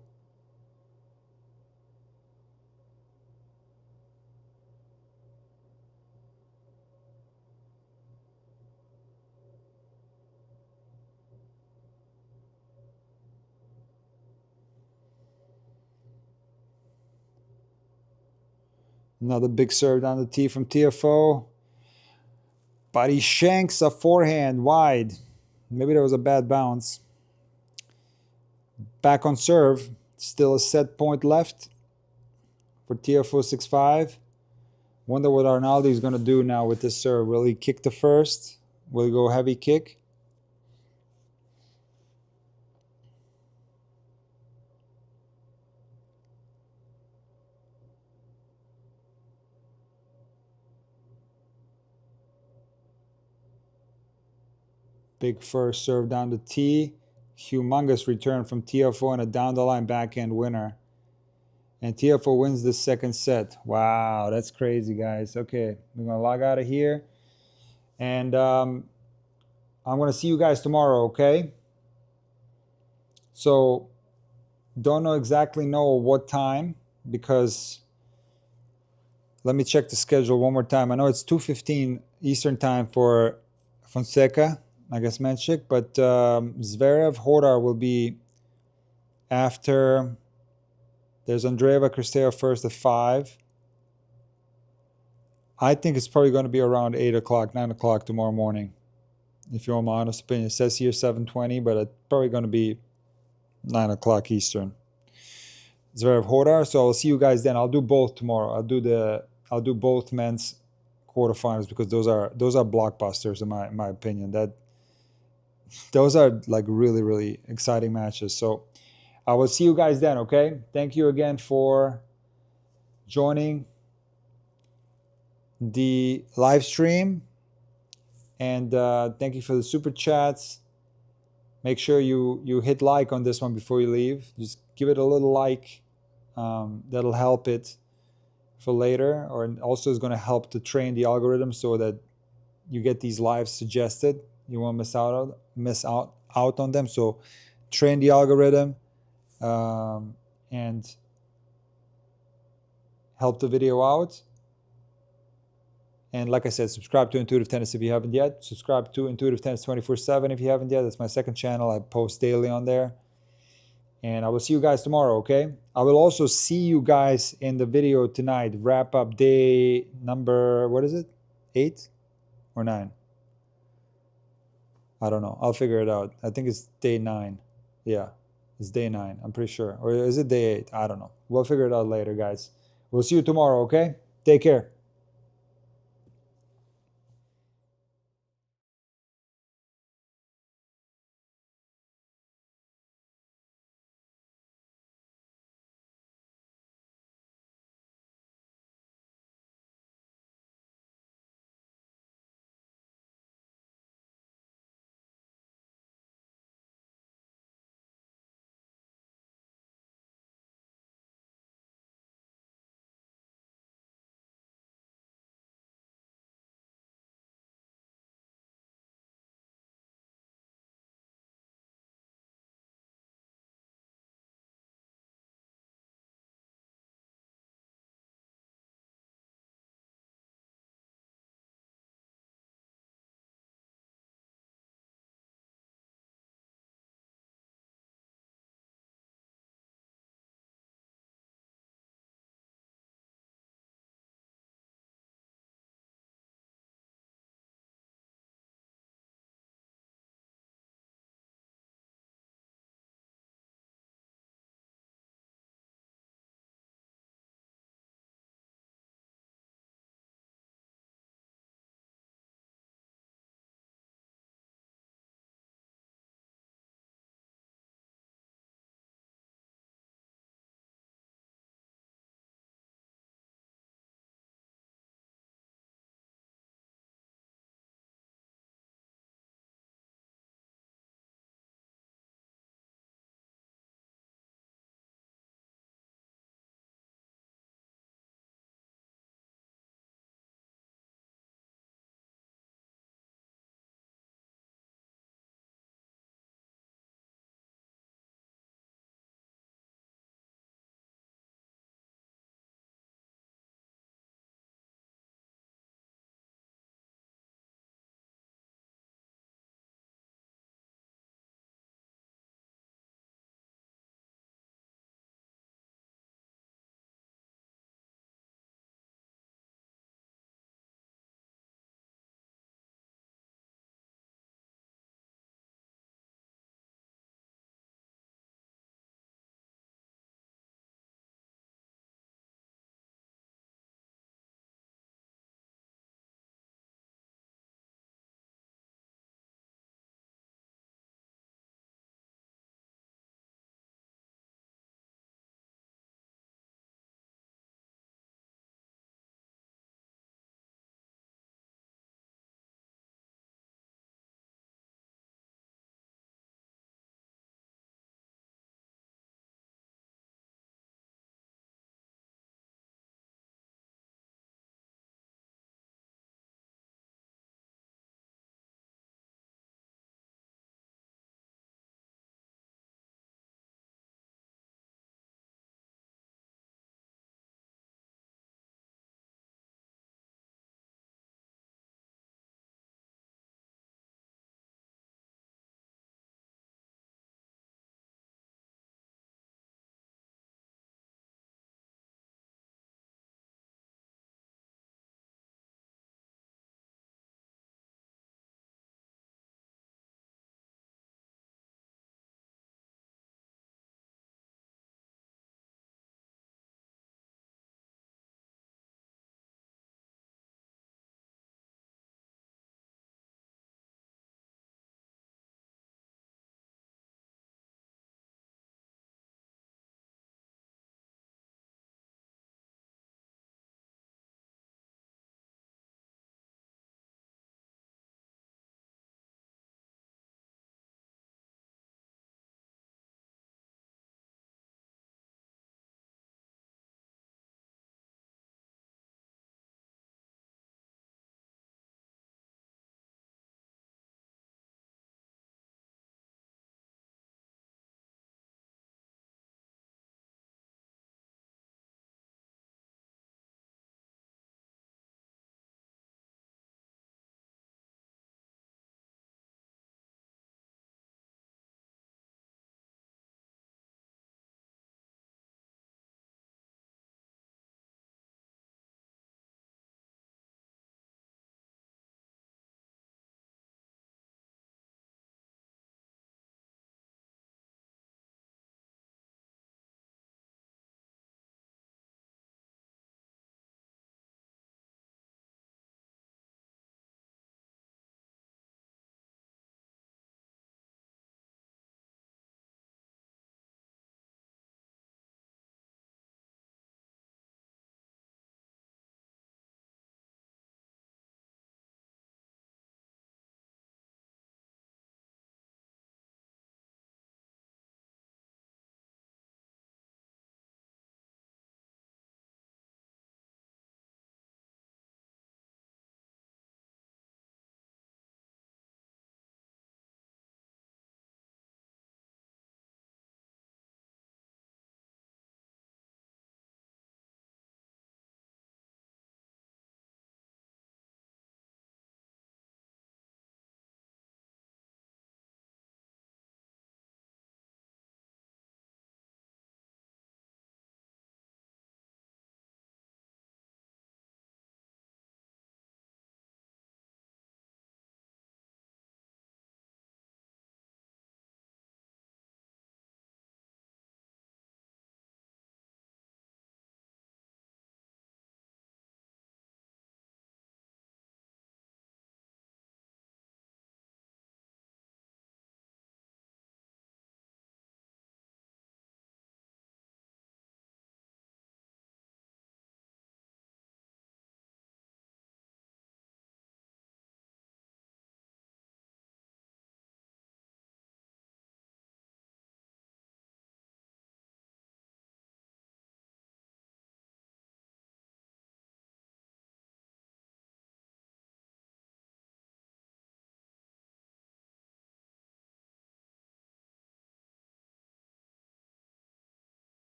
Another big serve down the tee from Tiafoe. But he shanks a forehand wide. Maybe there was a bad bounce. Back on serve. Still a set point left for Tiafoe 6-5. Wonder what Arnaldi is going to do now with this serve. Will he kick the first? Will he go heavy kick? Big first serve down the tee. Humongous return from Tiafoe and a down the line backhand winner. And Tiafoe wins the second set. Wow, that's crazy, guys. Okay, we're going to log out of here. And I'm going to see you guys tomorrow, okay? So, don't exactly know what time, because let me check the schedule one more time. I know it's 2:15 Eastern time for Fonseca, I guess Menchik, but Zverev Hodar will be after. There's Andreeva Kristeva first at 5. I think it's probably going to be around 8 o'clock, 9 o'clock tomorrow morning, if you want my honest opinion. It says here 7:20, but it's probably going to be 9 o'clock Eastern. Zverev Hodar, so I'll see you guys then. I'll do both tomorrow. I'll do both men's quarterfinals, because those are blockbusters in my opinion. Those are like really, really exciting matches. So I will see you guys then, okay? Thank you again for joining the live stream. And thank you for the super chats. Make sure you hit like on this one before you leave. Just give it a little like. That'll help it for later, or also is going to help to train the algorithm so that you get these lives suggested. You won't miss out on them. So train the algorithm and help the video out. And like I said, subscribe to Intuitive Tennis if you haven't yet. Subscribe to Intuitive Tennis 24/7 if you haven't yet. That's my second channel. I post daily on there. And I will see you guys tomorrow, okay? I will also see you guys in the video tonight. Wrap up day number, what is it? 8 or 9? I don't know. I'll figure it out. I think it's day 9. Yeah, it's day 9. I'm pretty sure. Or is it day 8? I don't know. We'll figure it out later, guys. We'll see you tomorrow, okay? Take care.